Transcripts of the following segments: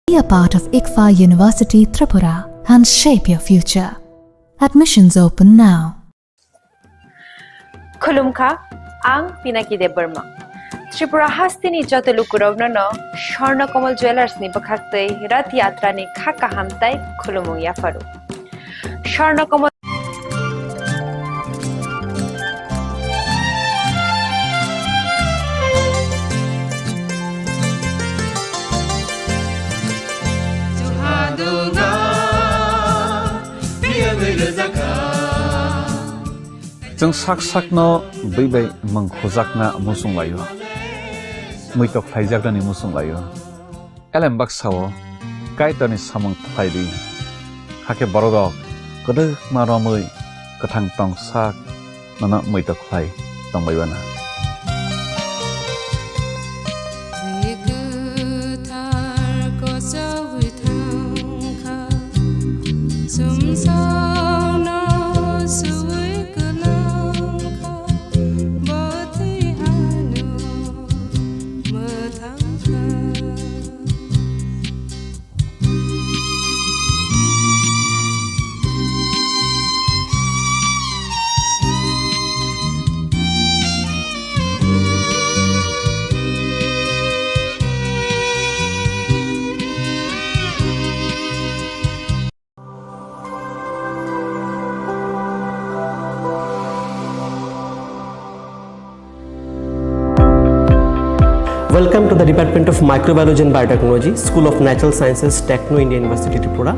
Be a part of ICFA University Tripura and shape your future. Admissions open now. Khulumkha, ang Pinaki de Burma. Tripura hastini joto lukurogno no, Sharna Komal Jewelers ni bakhaste, Rat Yatra ni Khaka Hamtai, Khulumu Yafaru. Sharna Komal Jeng sak no bai mengkhojak na musung layo. Muitok thaijak ni musung layo. Elem baksawo kaitani samung thaidi. Hake borok kode maromui kathang tong sak nana muitok thai tong baiwana. Welcome to the Department of Microbiology and Biotechnology, School of Natural Sciences, Techno India University, Tripura.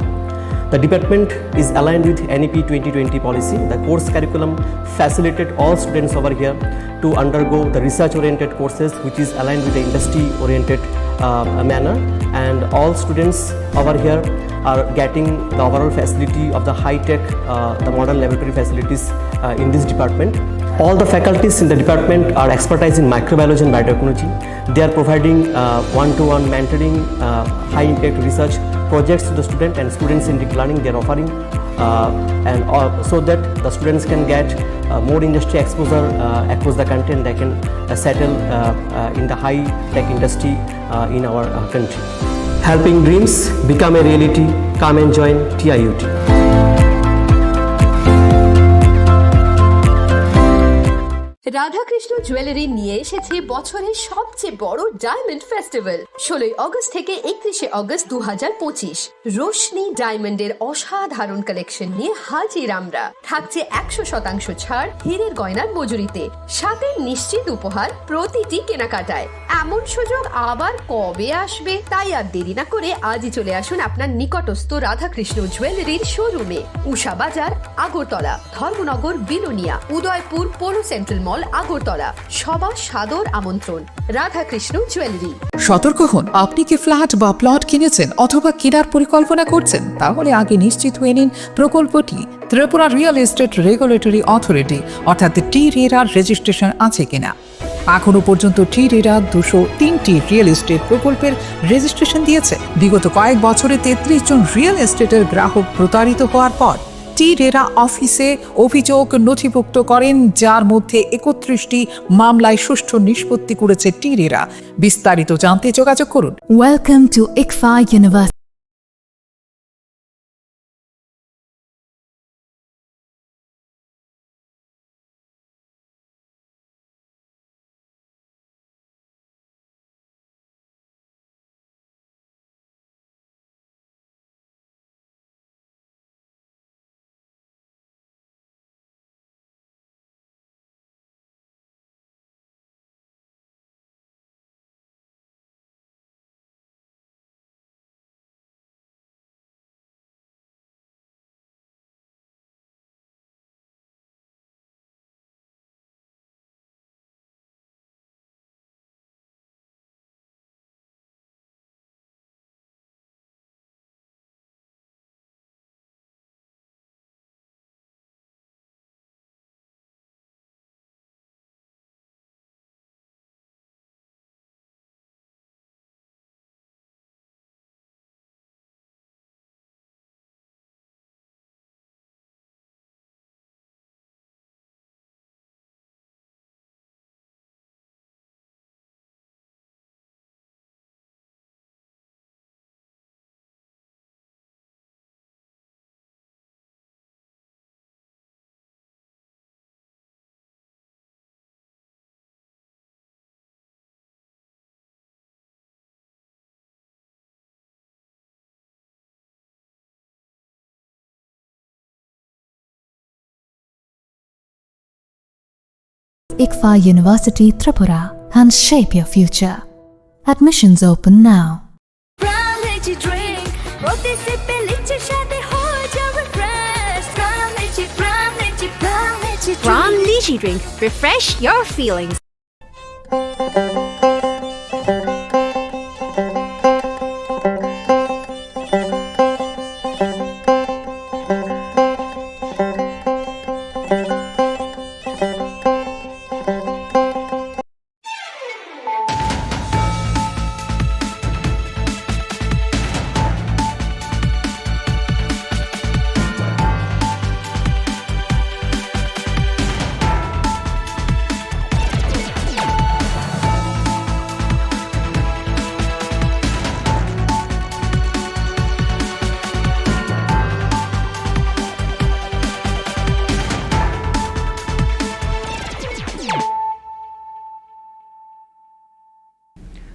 The department is aligned with NEP 2020 policy. The course curriculum facilitated all students over here to undergo the research-oriented courses, which is aligned with the industry-oriented manner. And all students over here are getting the overall facility of the high-tech, the modern laboratory facilities in this department. All the faculties in the department are expertise in microbiology and biotechnology. They are providing one-to-one mentoring, high-impact research projects to the student and students in deep learning. They are offering so that the students can get more industry exposure across the country and they can settle in the high-tech industry in our country. Helping dreams become a reality. Come and join TIUT. Radhakrishna jewellery নিয়ে এসেছে বছরের সবচেয়ে বড় diamond festival 16 August থেকে 31 August 2025 Roshni ডায়মন্ডের অসাধারণ collection নিয়ে হাজির আমরা থাকছে 100% ছাড় হীরের গয়নার মজুরিতে সাথে নিশ্চিত উপহার প্রতিটি কেনাকাটায় এমন সুযোগ আবার কবে আসবে তাই আর দেরি না করে আজই চলে আসুন আপনার নিকটস্থ রাধাকৃষ্ণ জুয়েলারির শোরুমে উষা বাজার আগরতলা ধর্মনগর বিলোনিয়া উদয়পুর পৌর সেন্ট্রাল মল আগরতলা সবার সাদর আমন্ত্রণ রাধাকৃষ্ণ জুয়েলারি সতর্ক হন আপনি কি ফ্ল্যাট বা প্লট কিনেছেন অথবা কেনার পরিকল্পনা করছেন তাহলে আগে নিশ্চিত হয়ে নিন প্রকল্পটি Tripura real estate regulatory authority অর্থাৎ টি-রেরার রেজিস্ট্রেশন আছে কিনা এখনো পর্যন্ত টি-রেরা 203টি রিয়েল এস্টেট প্রকল্পের রেজিস্ট্রেশন দিয়েছে বিগত কয়েক বছরে 33 জন রিয়েল এস্টেটের গ্রাহক প্রতারিত হওয়ার পর টি-রেরা অফিসে অভিযোগ নথিভুক্ত করেন যার মধ্যে 31টি মামলায় সুষ্ঠু নিষ্পত্তি করেছে টি-রেরা বিস্তারিত জানতে যোগাযোগ করুন Welcome to ICFA University. ICFA University Tripura and shape your future. Admissions open now. Ram Lychee Drink. Refresh your feelings.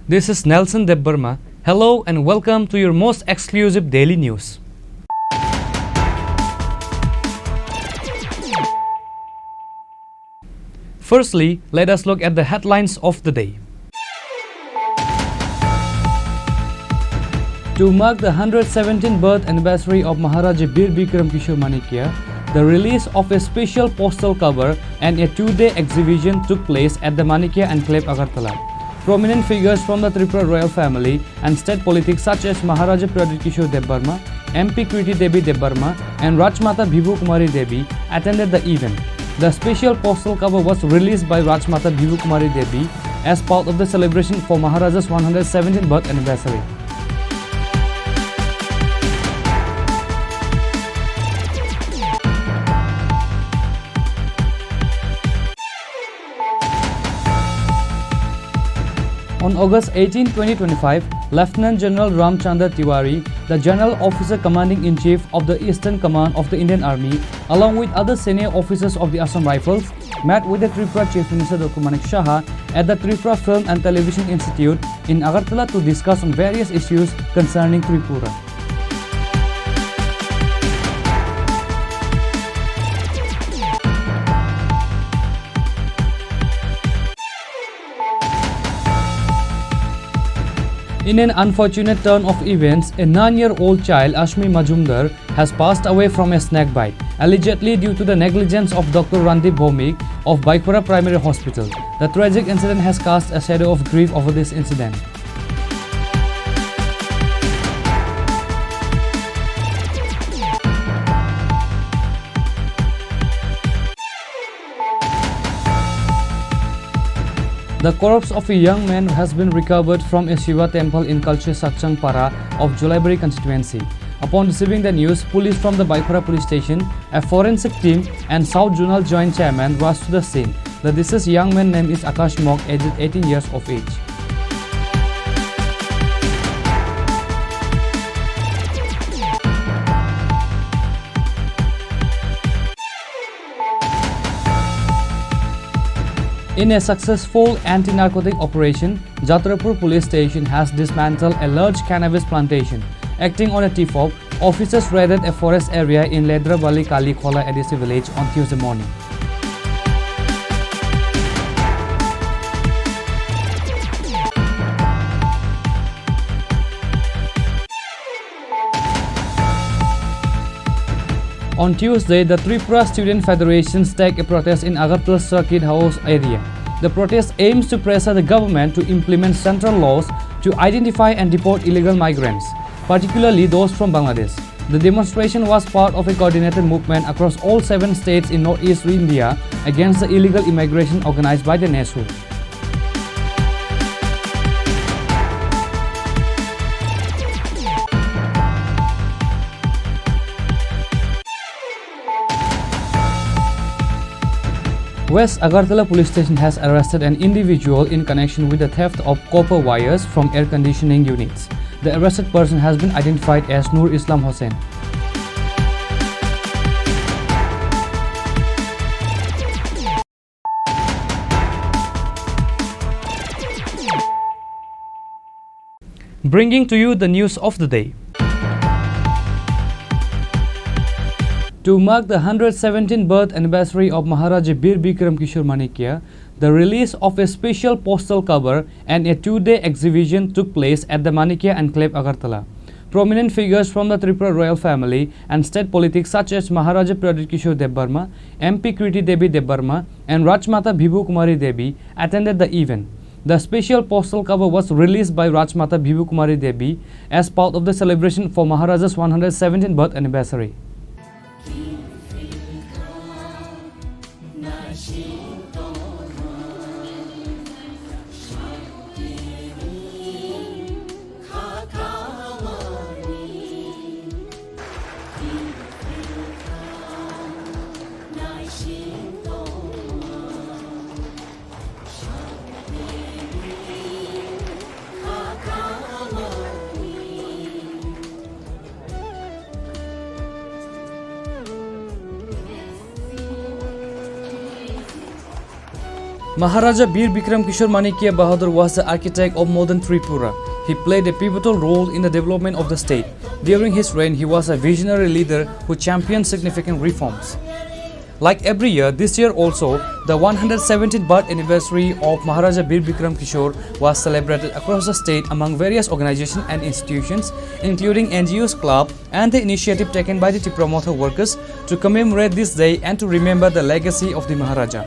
This is Nelson Debbarma. Hello and welcome to your most exclusive daily news. Firstly, let us look at the headlines of the day. To mark the 117th birth anniversary of Maharaja Bir Bikram Kishore Manikya, the release of a special postal cover and a two-day exhibition took place at the Manikya Enclave Agartala. Prominent figures from the Tripura royal family and state politics such as Maharaja Pradit Kishore Debbarma, MP Kriti Devi Debbarma and Rajmata Bhivu Kumari Devi attended the event. The special postal cover was released by Rajmata Bhivu Kumari Devi as part of the celebration for Maharaja's 117th birth anniversary. On August 18, 2025, Lieutenant General Ramchandra Tiwari, the General Officer Commanding-in-Chief of the Eastern Command of the Indian Army, along with other senior officers of the Assam Rifles, met with the Tripura Chief Minister Dr. Manik Saha at the Tripura Film and Television Institute in Agartala to discuss on various issues concerning Tripura. In an unfortunate turn of events, a 9-year-old child, Ashmi Majumdar, has passed away from a snake bite, allegedly due to the negligence of Dr. Randip Bhomik of Baikura Primary Hospital. The tragic incident has cast a shadow of grief over this incident. The corpse of a young man has been recovered from a Shiva temple in Kalche Sakchang Para of Jolaibari constituency. Upon receiving the news, police from the Baikura police station, a forensic team and South Zonal Joint Chairman rushed to the scene. The deceased young man's name is Akash Mok, aged 18 years of age. In a successful anti-narcotic operation, Jatrapur police station has dismantled a large cannabis plantation. Acting on a tip-off, officers raided a forest area in Ledrabali Kali Khola Adisi village on Tuesday morning. On Tuesday, the Tripura Student Federation staged a protest in Agartala Circuit House area. The protest aims to pressure the government to implement central laws to identify and deport illegal migrants, particularly those from Bangladesh. The demonstration was part of a coordinated movement across all 7 states in northeast India against the illegal immigration organized by the NESU. West Agartala police station has arrested an individual in connection with the theft of copper wires from air conditioning units. The arrested person has been identified as Nur Islam Hossain. Bringing to you the news of the day. To mark the 117th birth anniversary of Maharaja Bir Bikram Kishore Manikya, The release of a special postal cover and a 2-day exhibition took place at the Manikya Enclave, Agartala. Prominent figures from the Tripura royal family and state politics such as Maharaja Pradit Kishore Debbarma, MP Kriti Devi Debbarma and Rajmata Bibhu Kumari Devi attended the event. The special postal cover was released by Rajmata Bibhu Kumari Devi as part of the celebration for Maharaja's 117th birth anniversary. Maharaja Bir Bikram Kishore Manikya Bahadur was the architect of modern Tripura. He played a pivotal role in the development of the state. During his reign, he was a visionary leader who championed significant reforms. Like every year, this year also, the 117th birth anniversary of Maharaja Bir Bikram Kishore was celebrated across the state among various organizations and institutions, including NGOs Club and the initiative taken by the Tripura Motor workers to commemorate this day and to remember the legacy of the Maharaja.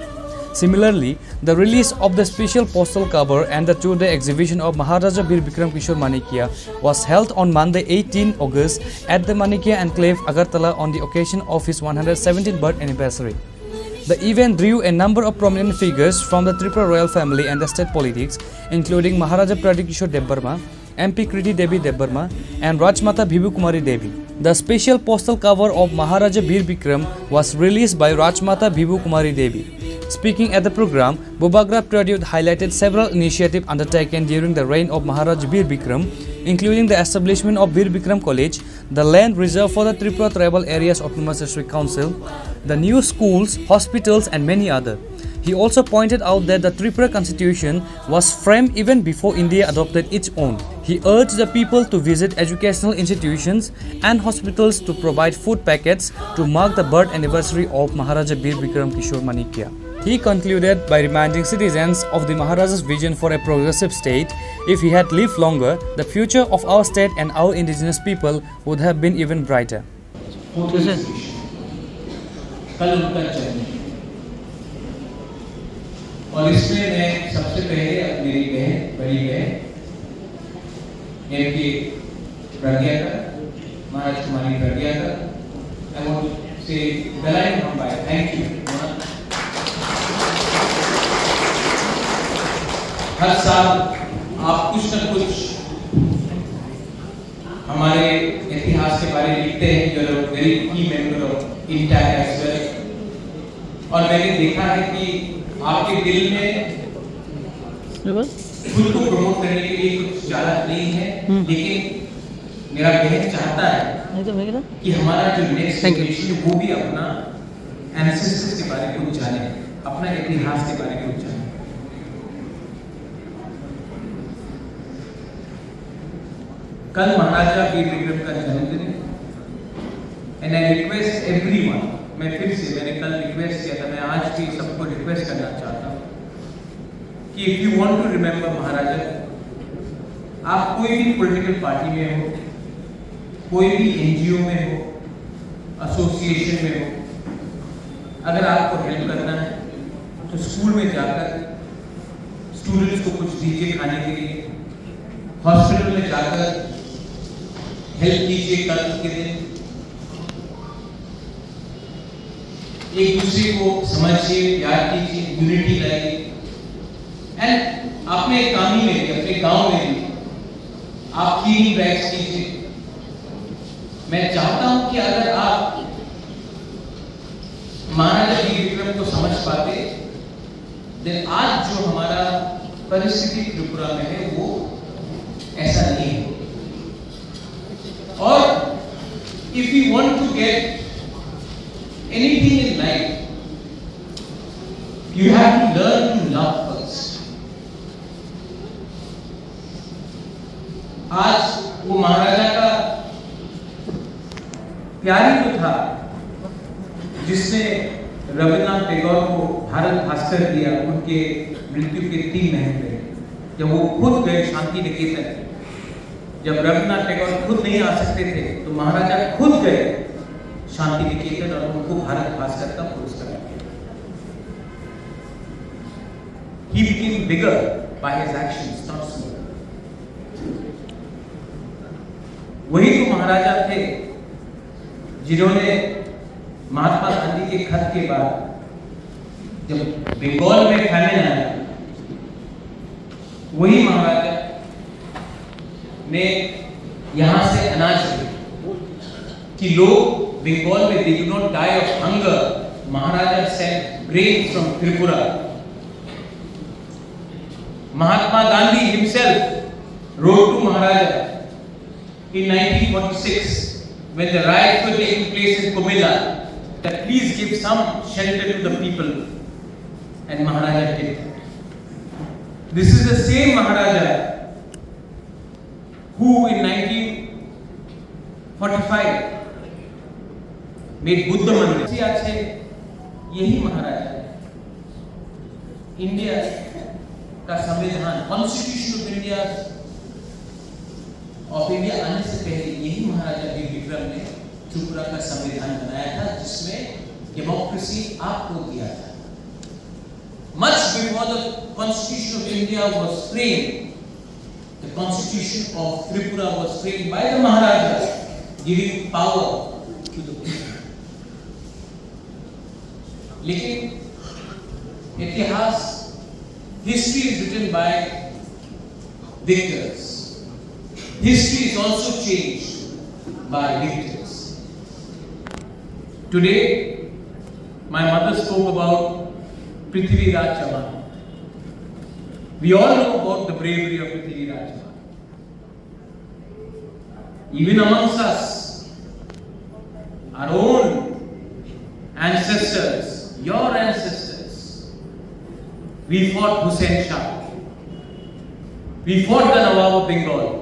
Similarly, the release of the special postal cover and the 2-day exhibition of Maharaja Bir Bikram Kishore Manikya was held on Monday 18 August at the Manikya Enclave, Agartala on the occasion of his 117th birth anniversary. The event drew a number of prominent figures from the Tripura royal family and the state politics, including Maharaja Pradit Kishore Debbarma, MP Kriti Devi Debbarma and Rajmata Bibhu Kumari Devi. The special postal cover of Maharaja Bir Bikram was released by Rajmata Bibhu Kumari Devi. Speaking at the program, Bubagra Pradut highlighted several initiatives undertaken during the reign of Maharaja Bir Bikram, including the establishment of Bir Bikram College, the land reserved for the Tripura Tribal Areas Autonomous District Council, the new schools, hospitals and many others. He also pointed out that the Tripura Constitution was framed even before India adopted its own. He urged the people to visit educational institutions and hospitals to provide food packets to mark the birth anniversary of Maharaja Bir Bikram Kishore Manikya. He concluded by reminding citizens of the Maharaja's vision for a progressive state. If he had lived longer, the future of our state and our indigenous people would have been even brighter. और इसमें मैं सबसे पहले मेरी बहन बड़ी बहन MK प्रज्ञा का महाराज कुमारी प्रज्ञा का I want to say Belai Mumbai, thank you. हर साल आप कुछ न कुछ हमारे इतिहास के बारे में लिखते हैं जो very key member of entire as well और मैंने देखा है कि आपके दिल में खुद को प्रमोट करने के लिए कुछ ज्यादा नहीं है लेकिन मेरा बहन चाहता है कि हमारा जो नेक्स्ट जनरेशन वो भी अपना एंसेस्टर्स के बारे में कुछ जाने, अपना इतिहास के बारे में कुछ जाने। कल महाराजा बीर बिक्रम का जन्मदिन है एंड आई रिक्वेस्ट एवरीवन, मैं फिर से मैंने कल रिक्वेस्ट किया था, मैं आज भी सबको रिक्वेस्ट करना चाहता हूँ कि if you want to remember Maharaja, आप कोई भी पॉलिटिकल पार्टी में हो, कोई भी एनजीओ में हो, एसोसिएशन में हो, अगर आपको हेल्प करना है तो स्कूल में जाकर स्टूडेंट्स को कुछ दीजिए खाने के लिए, हॉस्पिटल में जाकर हेल्प कीजिए कल के दिन, एक दूसरे को समझिए, प्यार कीजिए, यूनिटी लाइए एंड अपने कामी में भी, अपने गांव में भी आप क्लीनिंग ड्राइव्स कीजिए। मैं चाहता हूं कि अगर आप महाराजा बीर बिक्रम को समझ पाते, देन आज जो हमारा परिस्थिति त्रिपुरा में है वो ऐसा नहीं है। और if you want to get anything in life, you have to learn to love first. आज वो महाराजा का प्यार ही तो था जिसने रविन्द्रनाथ टैगोर को भारत भास्कर दिया उनके मृत्यु के 3 महीने पहले, जब वो खुद गए शांति निकेतन। जब रविन्द्रनाथ टैगोर खुद नहीं आ सकते थे तो महाराजा खुद गए शांति निकेतन और उनको भारत भास्कर का पुरस्कार दिया। He became bigger by his actions, not smaller. वही तो महाराजा थे जिन्होंने महात्मा गांधी के खत के बाद जब बंगाल में फैमिन आया, वही महाराजा ने यहां से अनाज कि लोग बंगाल में they do not die of hunger. Maharaja sent grain from Tripura. Mahatma Gandhi himself wrote to Maharaja in 1946 when the riots were taking place in Comilla that please give some shelter to the people, and Maharaja did that. This is the same Maharaja who in 1945 made Buddha Mandir. आज से यही महाराजा India का संविधान, constitution of India आने से पहले यही महाराजा वीर विक्रम ने त्रिपुरा का संविधान बनाया था, जिसमें डेमोक्रेसी आपको दिया था। Much before the Constitution of India was framed, the Constitution of Tripura was framed by the Maharaja, giving power to the people. लेकिन इतिहास, history is written by victors. History is also changed by victors. Today, my mother spoke about Prithvi Raj Chauhan. We all know about the bravery of Prithvi Raj Chauhan. Even amongst us, our own ancestors, your ancestors, we fought Hussain Shah. We fought the Nawab of Bengal.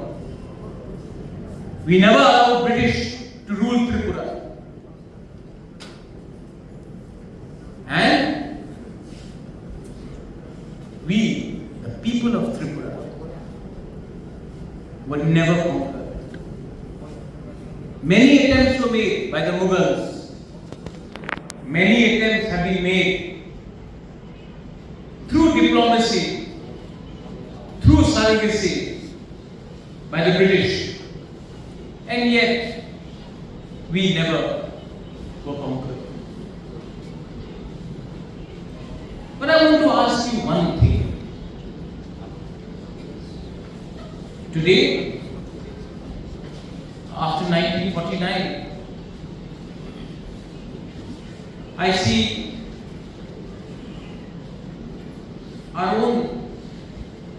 We never allowed British to rule Tripura. And we, the people of Tripura, were never conquered. Many attempts were made by the Mughals. Many attempts have been made through diplomacy, through surrogacy by the British. And yet, we never were conquered. But I want to ask you one thing. Today, after 1949, I see our own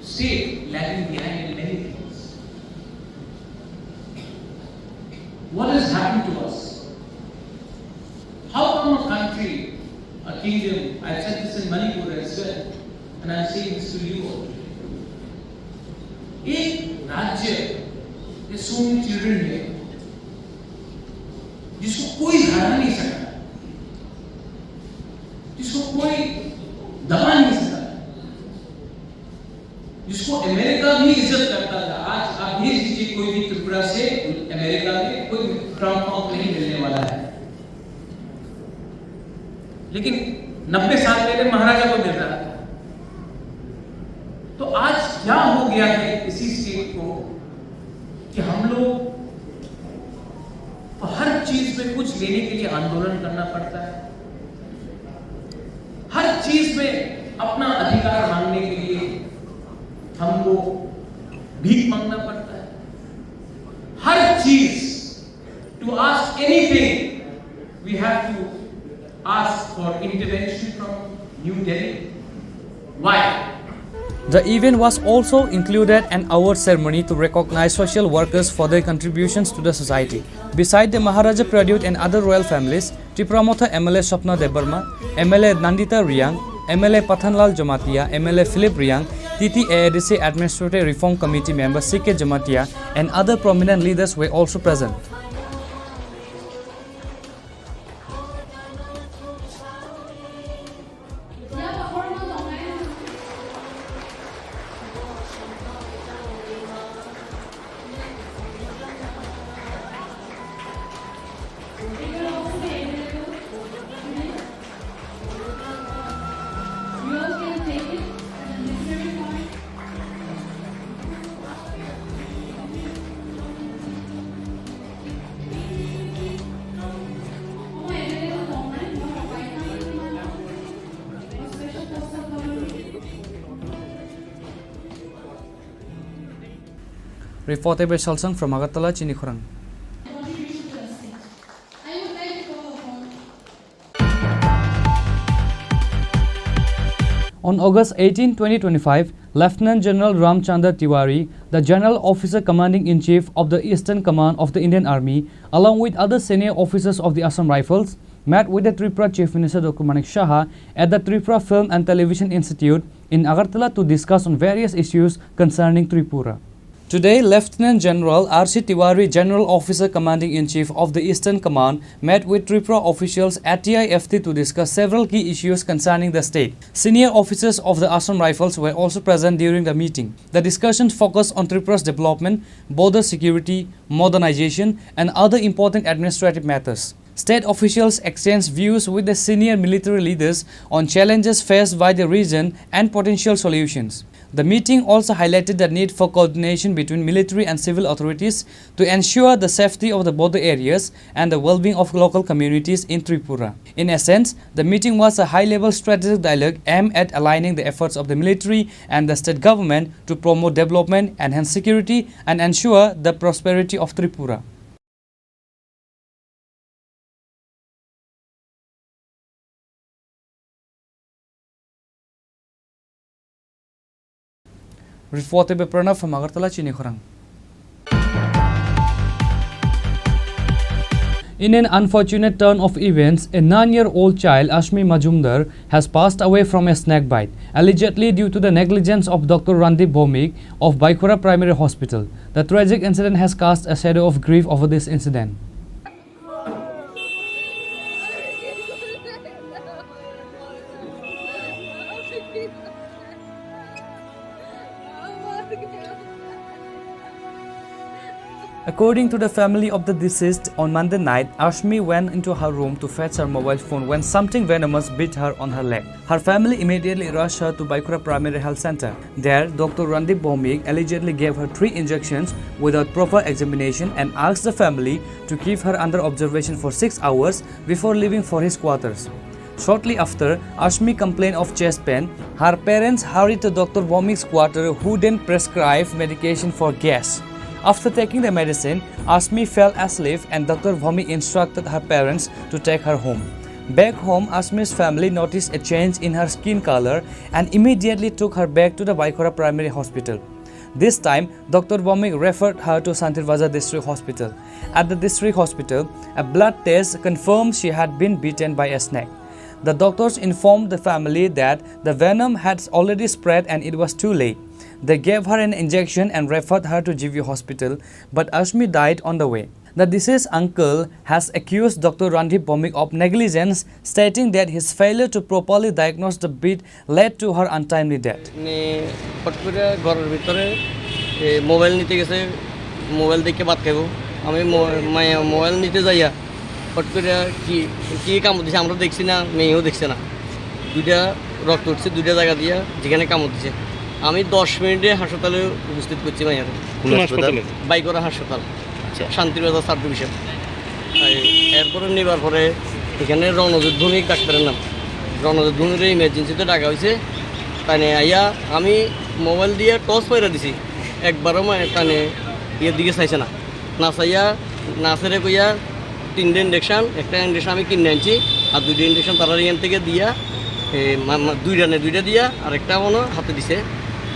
state lagging behind in many things. What has happened to us? How come a country, a kingdom, I said this in Manipur as well, and I'm saying this to you all. एक राज्य, there's so many children here, जिसको कोई हरा नहीं सकता, जिसको कोई दबा नहीं सकता, जिसको अमेरिका भी इज्जत करता था। आज आप भेज दीजिए कोई भी त्रिपुरा से अमेरिका में, कोई ट्रम्प नहीं मिलने वाला है। लेकिन 90 साल पहले महाराजा को मिल रहा था। तो आज क्या हो गया है इसी स्टेट को कि हम लोग हर चीज में कुछ लेने के लिए आंदोलन करना पड़ता है, हर चीज में अपना अधिकार मांगने के लिए हमको भीख मांगना पड़ता है, हर चीज, to ask anything we have to ask for intervention from New Delhi. Why? The event was also included an award ceremony to recognize social workers for their contributions to the society. Beside the Maharaja Pradut and other royal families, Tripura Motha MLA Swapna Debarma, MLA Nandita Riang, MLA Pathanlal Jamatia, MLA Philip Riang, TTAADC Administrative Reform Committee member CK Jamatia and other prominent leaders were also present. Reported by Salsang from Agartala, Chini Khorang. On August 18, 2025, Lieutenant General Ramchandra Tiwari, the General Officer Commanding-in-Chief of the Eastern Command of the Indian Army, along with other senior officers of the Assam Rifles, met with the Tripura Chief Minister Dr. Manik Shah at the Tripura Film and Television Institute in Agartala to discuss on various issues concerning Tripura. Today, Lieutenant General R.C. Tiwari, General Officer Commanding-in-Chief of the Eastern Command, met with Tripura officials at TIFT to discuss several key issues concerning the state. Senior officers of the Assam Rifles were also present during the meeting. The discussions focused on Tripura's development, border security, modernization, and other important administrative matters. State officials exchanged views with the senior military leaders on challenges faced by the region and potential solutions. The meeting also highlighted the need for coordination between military and civil authorities to ensure the safety of the border areas and the well-being of local communities in Tripura. In essence, the meeting was a high-level strategic dialogue aimed at aligning the efforts of the military and the state government to promote development, enhance security, and ensure the prosperity of Tripura. Reported by Pranav from Agartala, Chini Khorang. In an unfortunate turn of events, a 9-year-old child, Ashmi Majumdar, has passed away from a snake bite, allegedly due to the negligence of Dr. Randip Bhomik of Baikura Primary Hospital. The tragic incident has cast a shadow of grief over this incident. According to the family of the deceased, on Monday night, Ashmi went into her room to fetch her mobile phone when something venomous bit her on her leg. Her family immediately rushed her to Baikura Primary Health Center. There, Dr. Randip Bhomik allegedly gave her 3 injections without proper examination and asked the family to keep her under observation for 6 hours before leaving for his quarters. Shortly after, Ashmi complained of chest pain. Her parents hurried to Dr. Bhomik's quarter, who then prescribed medication for gas. After taking the medicine, Ashmi fell asleep and Dr. Bhomik instructed her parents to take her home. Back home, Ashmi's family noticed a change in her skin color and immediately took her back to the Baikura Primary Hospital. This time, Dr. Bhomik referred her to Santirvaja District Hospital. At the district hospital, a blood test confirmed she had been bitten by a snake. The doctors informed the family that the venom had already spread and it was too late. They gave her an injection and referred her to GV Hospital, but Ashmi died on the way. The deceased uncle has accused Dr. Randip Bhomik of negligence, stating that his failure to properly diagnose the bit led to her untimely death. Mobile নিতে গেছে mobile দেখে ভাত খাইব আমি mobile নিতে যাইয়া hot করে কি কামড় দিছে আমরা দেখছি না মেয়েও দেখছে না দুইটা রক্ত উঠছে দুইটা জায়গা দিয়া যেখানে কামড় দিছে আমি 10 মিনিটে হাসপাতালে উপস্থিত করছি মাইয়ার বাইকরা হাসপাতাল শান্তিবাজার সাব ডিভিশন এরপরে নেবার পরে এখানে রণজিৎ ভৌমিক ডাক্তারের নাম রণজিৎ ভৌমিক ইমার্জেন্সিতে ডাকা হয়েছে তাই আইয়া আমি মোবাইল দিয়ে টস পয়রা দিছি একবারও মানে ইয়ের দিকে চাইছে না না চাইয়া না ছেড়ে কইয়া 3টে ইঞ্জেকশন একটা ইঞ্জেকশন আমি কিনে আনছি আর 2টা ইঞ্জেকশন তারা এখান থেকে দিয়া দুইটা দিয়া আর একটা মনে হাতে দিছে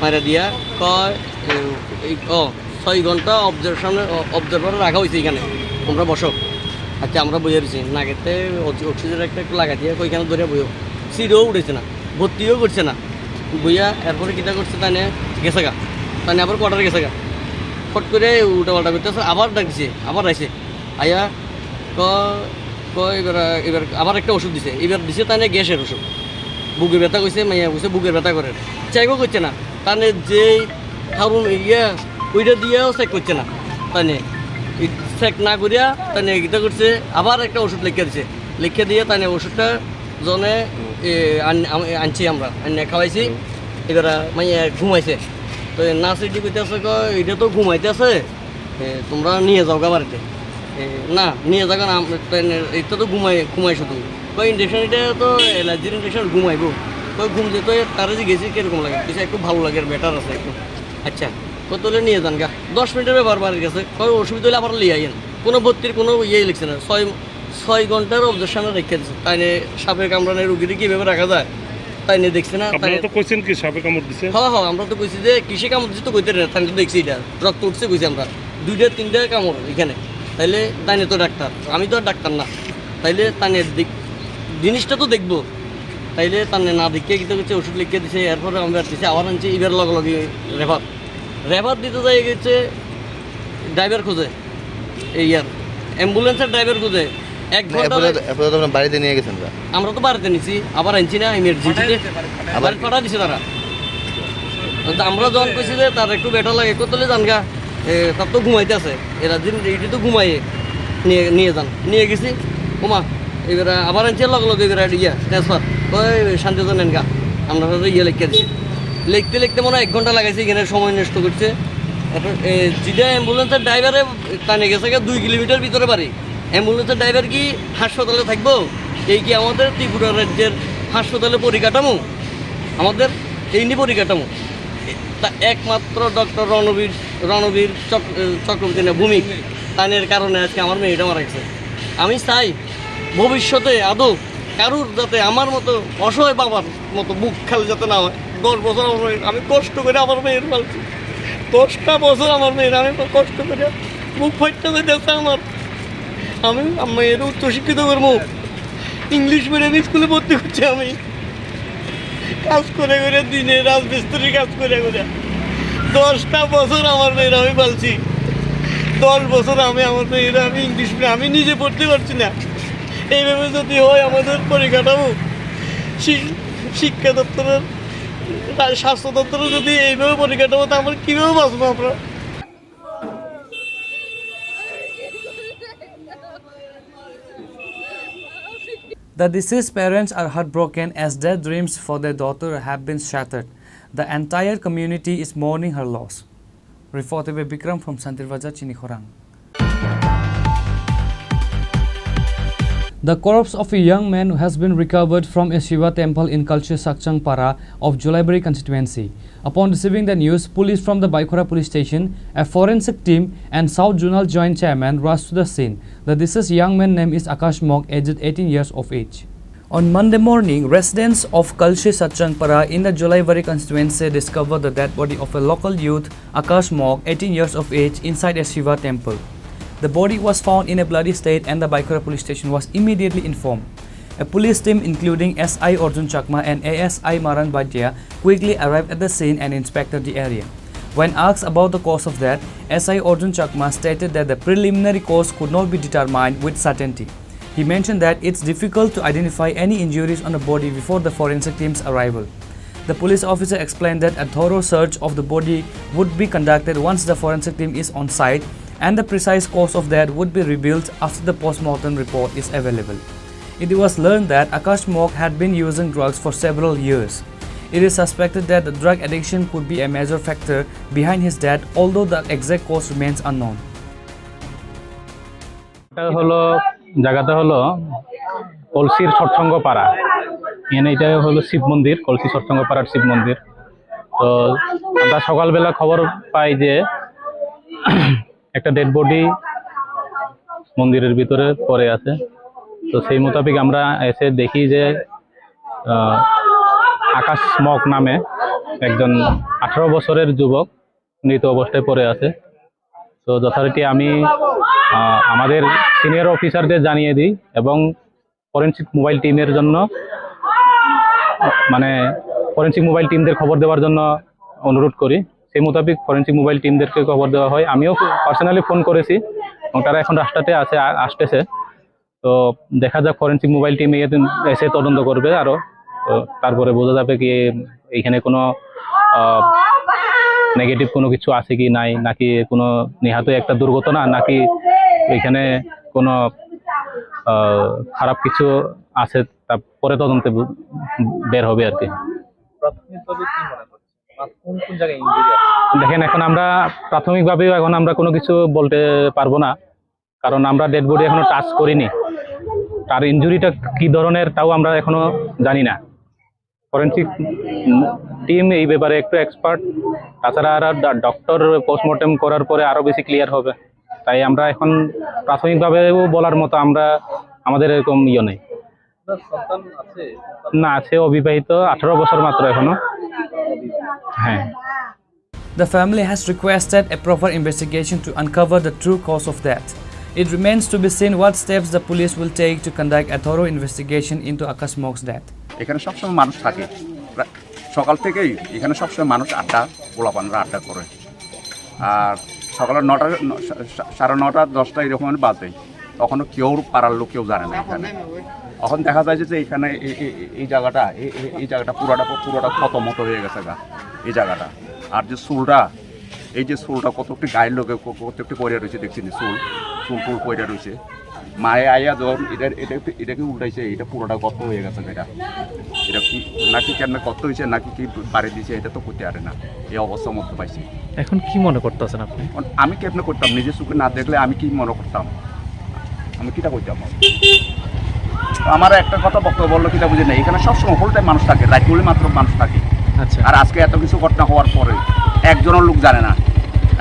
মারা দিয়া কয় 6 ঘন্টা অবজারভার রাখা হয়েছে এখানে তোমরা বসো আচ্ছা আমরা বইয়ে দিচ্ছি নাগেতে অক্সিজেন একটা একটু লাগা দিয়ে ওইখানে ধরে বইও সিটও উঠেছে না ভর্তিও করছে না বইয়া এরপরে কীটা করছে তাই গেছে গা তাই আবার কোয়ার্টারে গেছে গা ফট করে উল্টা পাল্টা করতেছে আবার ডাক দিছে আবার আইসে আইয়া এবার আবার একটা ওষুধ দিছে এবার দিছে তাই গ্যাসের ওষুধ বুকের ব্যথা কইছে মাইয়া কইছে বুকের ব্যথা করে চেকও করছে না তাহলে যে থারুন ওইটা দিয়েও চেক করছে না তাই চেক না করিয়া তাই এটা করছে আবার একটা ওষুধ লিখে দিছে লিখে দিয়ে তাই ওষুধটা জনে আনছি আমরা খাওয়াইছি এবার মাইয়া ঘুমাইছে তো নার্সিটি কইতেছে এটা তো ঘুমাইতেছে তোমরা নিয়ে যাও গা বাড়িতে না নিয়ে যাও না এটা তো ঘুমাই শুধু কই ইঞ্জেকশন এটা তো অ্যালার্জির ইঞ্জেকশন ঘুমাইবো কই ঘুম যেত তারা যে গেছি কীরকম লাগে কিছু একটু ভালো লাগে বেটার আছে একটু আচ্ছা কত হলে নিয়ে যান গা 10 মিনিটের ব্যাপার বাড়ির কাছে অসুবিধা হলে আবার লিয়ে আইন কোনো ভর্তির কোনো ইয়ে লিখছে না 6 ঘন্টার অবজেকশনে রেখে দিচ্ছে তাই নিয়ে সাপে কামড়ানোর রুগীকে কীভাবে রাখা যায় তাই নিয়ে দেখছি না আপনারা তো কইছেন কি সাপে কামড় দিছে হ্যাঁ আমরা তো কইছি যে কিসে কামড় দিচ্ছে তো কইতে না তাই তো দেখছি এটা রক্ত উঠছে কইছি আমরা 2-3টা কামড় এখানে তাইলে তাই নিয়ে তো ডাক্তার আমি তো আর ডাক্তার না তাইলে তাই নিয়ে জিনিসটা তো দেখবো তাইলে তার না দেখে কিন্তু হচ্ছে ওষুধ লিখে দিছে এরপরে আমি দিচ্ছি আবার আনছি এবার লগে রেফার দিতে যাই গেছে ড্রাইভার খুঁজে এই আর অ্যাম্বুলেন্সের ড্রাইভার খুঁজে 1 ঘন্টা বাড়িতে নিয়ে গেছেন আমরা তো বাড়িতে নিছি আবার আনছি না ইমার্জেন্সিতে আবার পাঠা দিছে তারা আমরা যখন কইছি যে তার একটু বেটা লাগে কোতলে যান গা তার তো ঘুমাইতে আছে এরা দিন এইটি তো ঘুমাইয়ে নিয়ে যান নিয়ে গেছি ওমা এবার আবার আনছি লগে এবার ইয়া ট্রান্সফার ওই শান্তিতে নেন গা আমরা ইয়ে লিখে দিছি লিখতে মনে হয় 1 ঘন্টা লাগাইছে এখানে সময় নষ্ট করছে যেটা অ্যাম্বুলেন্সের ড্রাইভারে টানে গেছে 2 কিলোমিটার ভিতরে বাড়ি অ্যাম্বুলেন্সের ড্রাইভার কি হাসপাতালে থাকবো এই কি আমাদের ত্রিপুরা রাজ্যের হাসপাতালে পরিকাঠামো আমাদের এই নিয়ে পরিকাঠামো তা একমাত্র ডক্টর রণবীর চক্রবর্তী না ভূমিক তানের কারণে আজকে আমার মেয়েটা মারা গেছে আমি চাই ভবিষ্যতে আদৌ কারুর যাতে আমার মতো অসহায় বাবার মতো বুক খালি যাতে না হয় 10 বছর আমার মেয়ের আমি কষ্ট করে আমার মেয়ের পালছি 10টা বছর আমার মেয়ের আমি কষ্ট করে বুক ফাইটটা যাচ্ছে আমার আমি মেয়ের উচ্চশিক্ষিত করবো ইংলিশ মিডিয়াম স্কুলে ভর্তি করছি আমি কাজ করে দিনে রাজমিস্ত্রির কাজ করে 10টা বছর আমার মেয়ের আমি পালছি 10 বছর আমি আমার মেয়েরা আমি ইংলিশ মিডিয়াম আমি নিজে পড়তে পারছি না এইভাবে যদি হয় আমাদের পরিকাঠামো শিক্ষা দপ্তরের স্বাস্থ্য দপ্তরে যদি এইভাবে পরিকাঠামো তা আমরা কীভাবে বাঁচবো আমরা The deceased parents are heartbroken as their dreams for their daughter have been shattered. The entire community is mourning her loss. Reported by Bikram from Santirvaja, Chini Khorang. The corpse of a young man has been recovered from a Shiva temple in Kalche Sakchangpara of Jolaibari constituency. Upon receiving the news, police from the Baikora police station, a forensic team and South Zonal Joint Chairman rushed to the scene. The deceased young man's name is Akash Mok, aged 18 years of age. On Monday morning, residents of Kalche Sakchangpara in the Jolaibari constituency discovered the dead body of a local youth, Akash Mok, 18 years of age, inside a Shiva temple. The body was found in a bloody state and the Baikora police station was immediately informed. A police team including SI Arjun Chakma and ASI Maran Bhatia quickly arrived at the scene and inspected the area. When asked about the cause of death, SI Arjun Chakma stated that the preliminary cause could not be determined with certainty. He mentioned that it's difficult to identify any injuries on the body before the forensic team's arrival. The police officer explained that a thorough search of the body would be conducted once the forensic team is on site and the precise cause of death would be revealed after the post-mortem report is available. It was learned that Akash Mok had been using drugs for several years. It is suspected that the drug addiction could be a major factor behind his death, although the exact cause remains unknown. জায়গাটা হলো কলসির সৎসঙ্গ পাড়া এখানে এটা হলো শিব মন্দির কলসি সৎসঙ্গ পাড়ার শিব মন্দির তো আমরা সকালবেলা খবর পাই যে একটা ডেড বডি মন্দিরের ভিতরে পড়ে আছে তো সেই মোতাবেক আমরা এসে দেখি যে আকাশ মক নামে একজন 18 বছরের যুবক মৃত অবস্থায় পড়ে আছে তো যথারীতি আমি আমাদের সিনিয়র অফিসারদের জানিয়ে দিই এবং ফরেনসিক মোবাইল টিমের জন্য ফরেনসিক মোবাইল টিমদের খবর দেওয়ার জন্য অনুরোধ করি সেই মোতাবেক ফরেনসিক মোবাইল টিমদেরকে খবর দেওয়া হয় আমিও পার্সোনালি ফোন করেছি এবং তারা এখন রাস্তাতে আসতেছে তো দেখা যাক ফরেনসিক মোবাইল টিম এসে তদন্ত করবে আরও তারপরে বোঝা যাবে কি এইখানে কোনো নেগেটিভ কোনো কিছু আছে কি নাই নাকি কোনো নিহত একটা দুর্ঘটনা নাকি এখানে কোনো খারাপ কিছু আছে তা পরে তদন্তে বের হবে আর কি দেখেন এখন আমরা প্রাথমিকভাবে এখন আমরা কোনো কিছু বলতে পারবো না কারণ আমরা ডেড বডি এখনো টাচ করিনি তার ইনজুরিটা কি ধরনের তাও আমরা এখনো জানি না ফরেন্সিক টিম এই ব্যাপারে একটু এক্সপার্ট, তাছাড়া আর ডক্টর পোস্টমর্টেম করার পরে আরো বেশি ক্লিয়ার হবে। তাই আমরা এখন প্রাথমিকভাবেও বলার মতো আমাদের এরকম নেই। না, আছে অবিবাহিত, 18 বছর মাত্র এখনো। হ্যাঁ। The family has requested a proper investigation to uncover the true cause of death. It remains to be seen what steps the police will take to conduct a thorough investigation into Akash Mok's death. এখানে সবসময় মানুষ থাকে, সকাল থেকেই এখানে সবসময় মানুষ গোলাপানরা আড্ডা করে। আর সকাল 9টা 9:30 10টা এরকম বাজে, তখনও কেউ পাড়ার লোক কেউ জানে না এখানে। এখন দেখা যায় যে এখানে এই জায়গাটা পুরোটা ক্ষত মতো হয়ে গেছে এই জায়গাটা। আর যে চুলটা, এই যে চুলটা কত একটি গায়ের লোকে কত একটি পড়ে রয়েছে, দেখছি চুল পড়ে রয়েছে। মায়ে আইয়া যখন এটাকে উল্টাইছে, এটা পুরোটা গর্ত হয়ে গেছে। এটা কি নাকি কেন গর্ত হয়েছে নাকি কি পাড়ে দিয়েছে, এটা তো করতে পারে না। এই অবস্থার মধ্যে পাইছে। এখন কি মনে করতেছেন আপনি? আমি কেমনে করতাম, নিজের চোখে না দেখলে আমি কি মনে করতাম, আমি কিটা করতাম। আমার একটা কথা বক্তব্য বললো কিটা বুঝে নেই, এখানে সবসময় হোল টাইম মানুষ থাকে, রাত হলে মাত্র মানুষ থাকে। আচ্ছা। আর আজকে এত কিছু ঘটনা হওয়ার পরে একজনও লোক জানে না,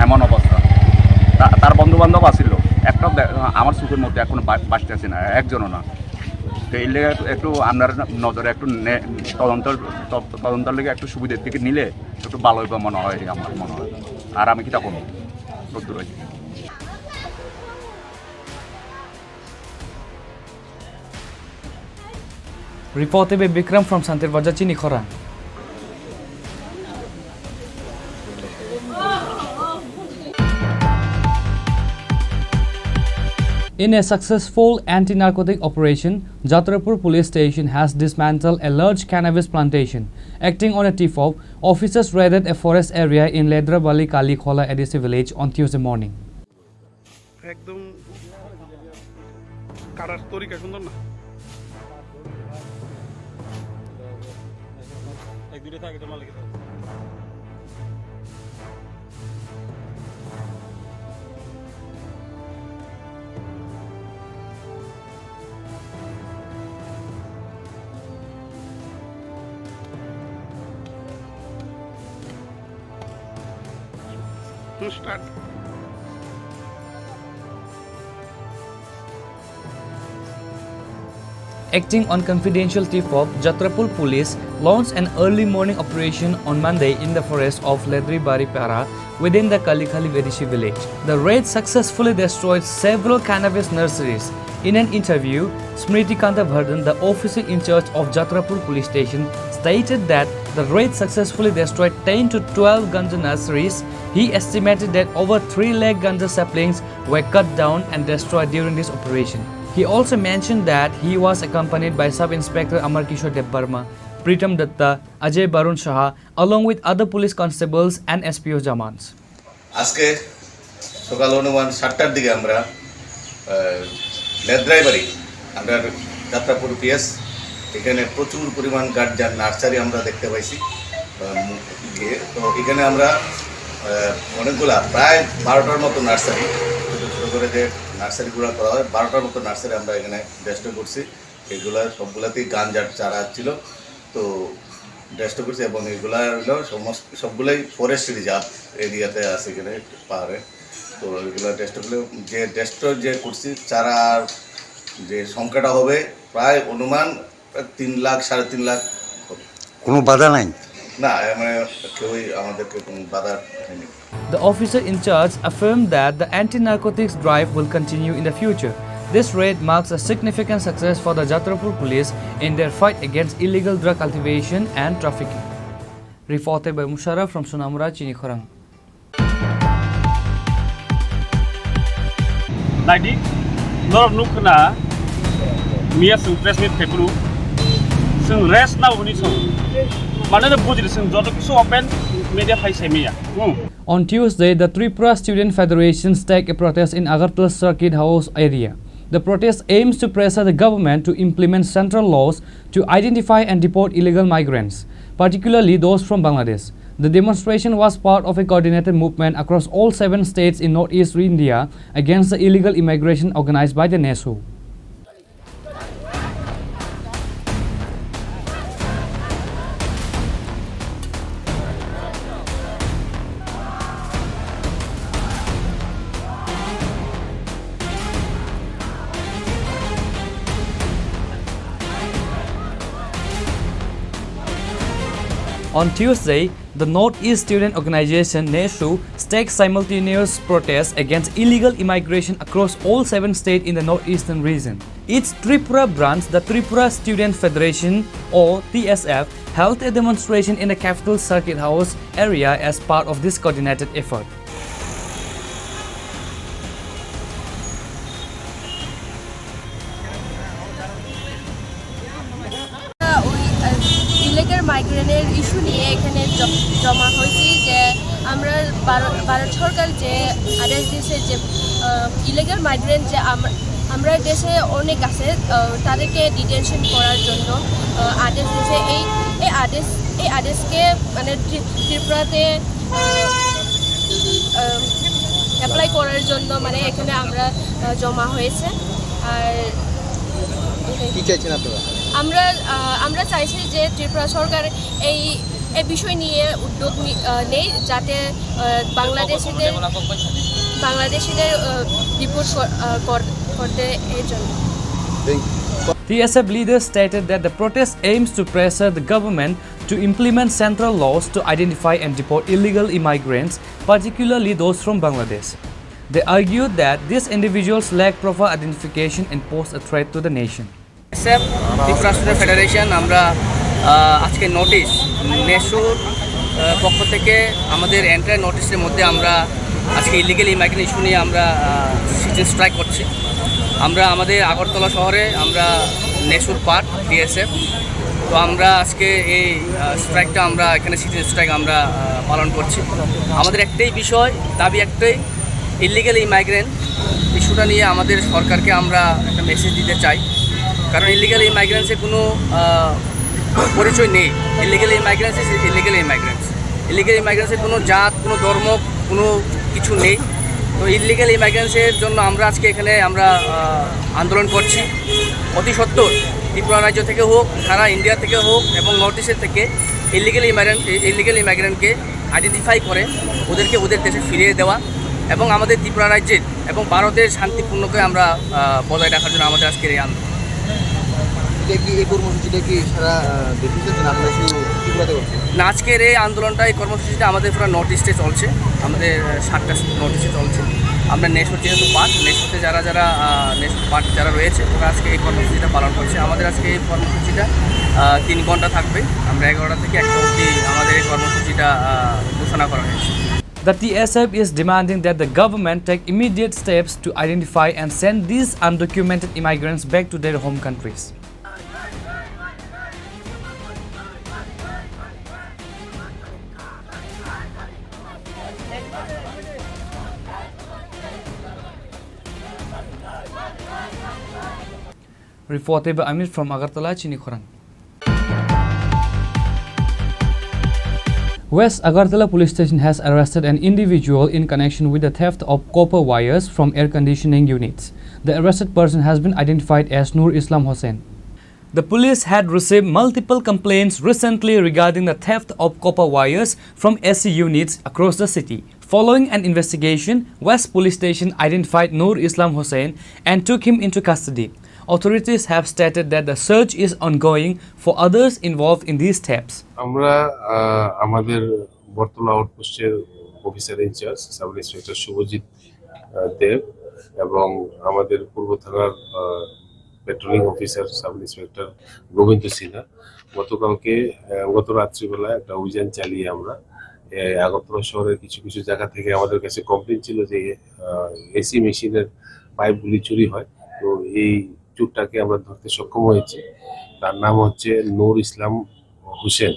এমন অবস্থা। তার বন্ধু বান্ধব আসছিল, একটা আমার চোখের মধ্যে এখন বাঁচতে আছে না, একজনও না। তো এই লেগে একটু আপনার নজরে একটু তদন্তের লেগে একটু সুবিধার দিকে নিলে একটু ভালো হবে মনে হয়, আমার মনে হয়। আর আমি কিটা করবো, রোদ্দুর হয়েছি। Reported by Bikram from Santirvaja, Chini Khorang. In a successful anti-narcotic operation, Jatrapur police station has dismantled a large cannabis plantation. Acting on a tip-off, officers raided a forest area in Ledrabali Kali Khola Adisi village on Tuesday morning. Start. Acting on confidential tip-off, Jatrapur police launched an early morning operation on Monday in the forest of Ledri Para within the Kalikhali Vedishi village. The raid successfully destroyed several cannabis nurseries. In an interview, Smriti Kanta Bhardan, the officer in charge of Jatrapur police station, stated that the raid successfully destroyed 10 to 12 ganja nurseries. He estimated that over 3 lakh ganja saplings were cut down and destroyed during this operation. He also mentioned that he was accompanied by Sub-Inspector Amar Kishore Debbarma, Pritam Datta, Ajay Barun Shah, along with other police constables and SPO Jamans. আজকে সকাল অনুমান 7টার দিকে আমরা লেদ্রাইবাড়ি আমরা Jatrapur PS এখানে প্রচুর পরিমাণ গার্জান nursery আমরা দেখতে পাইছি। তো এখানে আমরা অনেকগুলা প্রায় 12টার মতো নার্সারি, ছোটো করে যে নার্সারিগুলো করা হয় 12টার মতো নার্সারি আমরা এখানে ডেস্ট্রয় করছি। এগুলো সবগুলাতেই গাঞ্জার চারা ছিল, তো ডেস্ট্রয় করছি। এবং এগুলা হলো সবগুলোই ফরেস্ট রিজার্ভ এরিয়াতে আছে এখানে পাহাড়ে। তো এগুলো ডেস্ট্রয় যে করছি চারার যে সংখ্যাটা হবে প্রায় অনুমান 3 লাখ 3.5 লাখ। কোনো বাধা নাই না, মানে কেউই আমাদেরকে কোনো বাধা হয়নি। The officer in charge affirmed that the anti-narcotics drive will continue in the future. This raid marks a significant success for the Jatrapur police in their fight against illegal drug cultivation and trafficking. Reported by Musharraf from Sunamura, Chini Khorang. Nadi, nor nukna, mia sung press meet pepuru, sung rest na uni sung. Mana the budget sung joto so open media pay semia. On Tuesday, the Tripura Student Federation staged a protest in Agartala Circuit House area. The protest aims to pressure the government to implement central laws to identify and deport illegal migrants, particularly those from Bangladesh. The demonstration was part of a coordinated movement across all 7 states in northeast India against the illegal immigration organized by the NESU. On Tuesday, the Northeast Student Organization NESU staged simultaneous protests against illegal immigration across all 7 states in the northeastern region. Its Tripura branch, the Tripura Student Federation or TSF, held a demonstration in the capital circuit house area as part of this coordinated effort. Illegal মাইগ্রেন্টের issue নিয়ে এখানে জমা হয়েছি যে আমরা ভারত সরকার যে আদেশ দিয়েছে যে ইলিগাল মাইগ্রেন্ট যে আমরা দেশে অনেক আছে তাদেরকে ডিটেনশন করার জন্য আদেশ দিয়েছে এই আদেশকে মানে ত্রিপুরাতে অ্যাপ্লাই করার জন্য মানে এখানে আমরা জমা হয়েছে। আর কি চাইছেন আপনারা? আমরা চাইছি যে ত্রিপুরা সরকার এই বিষয় নিয়ে উদ্যোগ নেই যাতে বাংলাদেশিদের রিপোর্ট করতে এই জন্য। TSF leaders stated that the protest aims to pressure the government to implement central laws to identify and deport illegal immigrants, particularly those from Bangladesh. They argued that these individuals lack proper identification and pose a threat to the nation. Tripura student federation আমরা আজকে notice নেসুর পক্ষ থেকে আমাদের enter নোটিশের মধ্যে আমরা আজকে illegal ইমাইগ্রেন্ট issue নিয়ে আমরা সিজন স্ট্রাইক করছি। আমরা আমাদের আগরতলা শহরে আমরা নেসুর পার্ট TSF, তো আমরা আজকে এই স্ট্রাইকটা আমরা এখানে সিজন স্ট্রাইক আমরা পালন করছি। আমাদের একটাই বিষয়, দাবি একটাই, ইলিগাল ইমাইগ্রেন্ট ইস্যুটা নিয়ে আমাদের সরকারকে আমরা একটা মেসেজ দিতে চাই। কারণ ইলিগাল ইমাইগ্রেন্টসের কোনো পরিচয় নেই। ইলিগাল ইমাইগ্রেন্টসের কোনো জাত, কোনো ধর্ম, কোনো কিছু নেই। তো ইলিগাল ইমাইগ্রেন্টসের জন্য আমরা আজকে এখানে আমরা আন্দোলন করছি। অতি সত্বর ত্রিপুরা রাজ্য থেকে হোক, সারা ইন্ডিয়া থেকে হোক এবং নর্থ ইস্টের থেকে ইলিগাল ইমাইগ্রেন্টকে আইডেন্টিফাই করে ওদেরকে ওদের দেশে ফিরিয়ে দেওয়া এবং আমাদের ত্রিপুরা রাজ্যের এবং ভারতের শান্তিপূর্ণকে আমরা বজায় রাখার জন্য আমাদের আজকের এই আন্দোলন। এই কর্মসূচিটা কি সারা দেশে না আপনারা শুধু ত্রিপুরাতে করছেন? না, আজকের এই আন্দোলনটা, এই কর্মসূচিটা আমাদের পুরো নর্থ ইস্টে চলছে। আমাদের 7টা নর্থ ইস্টে চলছে। আমরা নেশোর যেহেতু নেশোতে যারা রয়েছে ওরা আজকে এই কর্মসূচিটা পালন করছে। আমাদের আজকে এই কর্মসূচিটা 3 ঘন্টা থাকবে। আমরা 11টা থেকে 1টা অবধি আমাদের এই কর্মসূচিটা ঘোষণা করা হয়েছে। The TSF is demanding that the government take immediate steps to identify and send these undocumented immigrants back to their home countries. Reported by Amir from Agartala, Chini Khorang. West Agartala Police Station has arrested an individual in connection with the theft of copper wires from air conditioning units. The arrested person has been identified as Nur Islam Hossain. The police had received multiple complaints recently regarding the theft of copper wires from AC units across the city. Following an investigation, West Police Station identified Nur Islam Hossain and took him into custody. Authorities have stated that the search is ongoing for others involved in these thefts. আমরা আমাদের বর্তলা আউটপোস্টের officer in-charge sub inspector Subhajit Deb এবং আমাদের পূর্ব থানার patrolling officer sub inspector Gobinda Sinha গত রাত্রিবেলা একটা অভিযান চালিয়ে আমরা আগরতলা শহরের কিছু কিছু জায়গা থেকে আমাদের কাছে কমপ্লেন ছিল যে এসি মেশিনের পাইপগুলি চুরি হয়। তো এই চোরটাকে আমরা ধরতে সক্ষম হয়েছি। তার নাম হচ্ছে নূর ইসলাম হোসেন।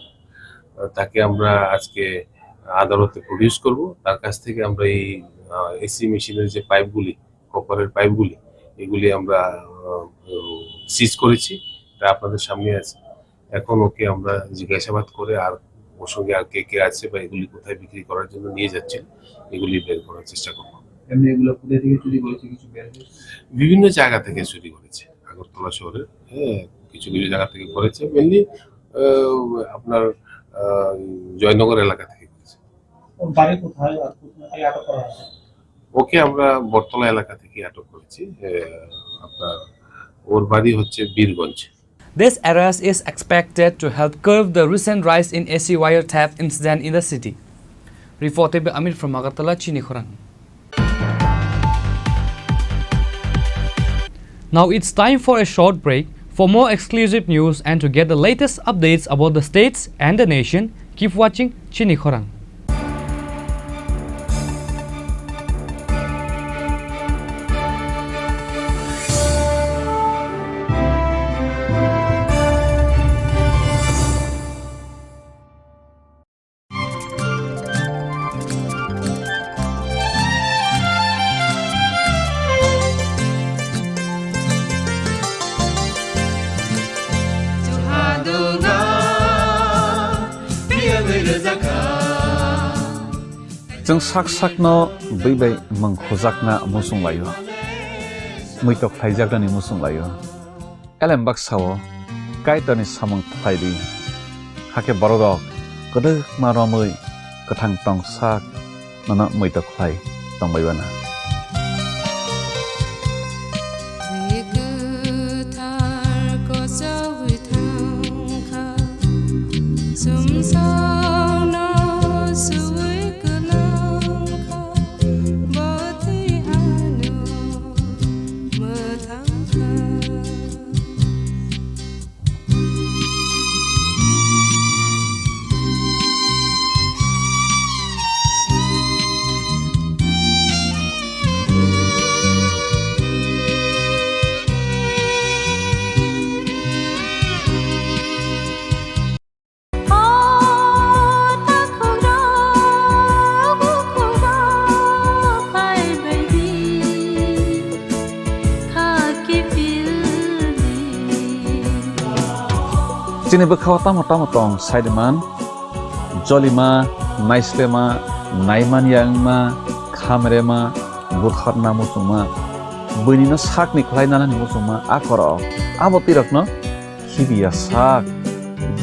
তাকে আমরা আজকে আদালতে প্রডিউস করব। তার কাছ থেকে আমরা এই এসি মেশিনের যে পাইপগুলি, কপারের পাইপগুলি, এগুলি আমরা সিজ করেছি। তা আপনাদের সামনে আছে। এখন ওকে আমরা জিজ্ঞাসাবাদ করে আর ওর সঙ্গে আর কে কে আছে বা এগুলি কোথায় বিক্রি করার জন্য নিয়ে যাচ্ছেন এগুলি বের করার চেষ্টা করবো। বিভিন্ন জায়গা থেকে চুরি করেছে আগরতলা শহরের, কিছু কিছু জায়গা থেকে করেছে, মেনলি আপনার জয়নগর এলাকা থেকে করেছে। ওকে আমরা বটতলা এলাকা থেকে আটক করেছি। আপনার ওর বাড়ি হচ্ছে Birganj. This arrest is expected to help curb the recent rise in AC wiretap incident in the city. Reported by Amir from Agartala, Chini Khorang. Now it's time for a short break. For more exclusive news and to get the latest updates about the states and the nation, keep watching Chini Khorang. जों साक साकनो बैबाय मंखोजाकना मुसुं लायो मैतक फाइजाकदानि मुसुं लायो एलेमबाक सावो काइतनि सामं फाइदि हाके बरगक गदक मारमै गथां टं साक नना मैतक phi तंबायबाना Chini bekhaw tamo tong saideman jolima naislema naiman yangma khamrema burkhatna musuma bunina sakni khlainana ni musuma akoro abotirakno khibiya sak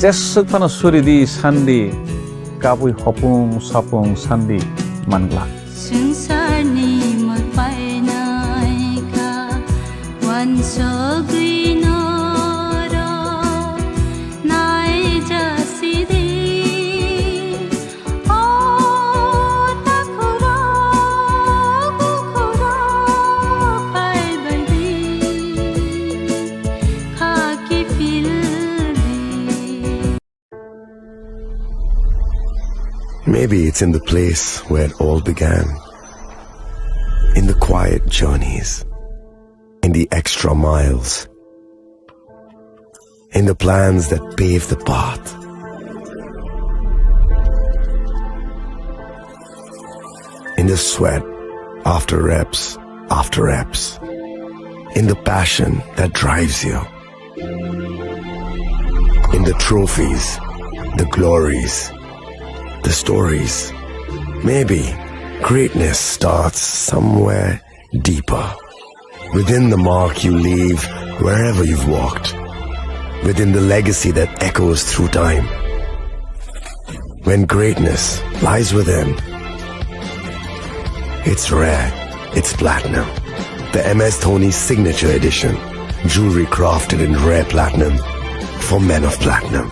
jesuk phana suridi sandi kapui hopung sapung sandi mangla Sungsarni magpainay ka wansogri Maybe it's in the place where it all began, in the quiet journeys, in the extra miles, in the plans that pave the path. In the sweat after reps, in the passion that drives you, in the trophies, the glories, the stories. Maybe greatness starts somewhere deeper, within the mark you leave wherever you've walked, within the legacy that echoes through time. When greatness lies within, it's rare, it's platinum. The MS Dhoni Signature Edition, jewelry crafted in rare platinum for men of platinum.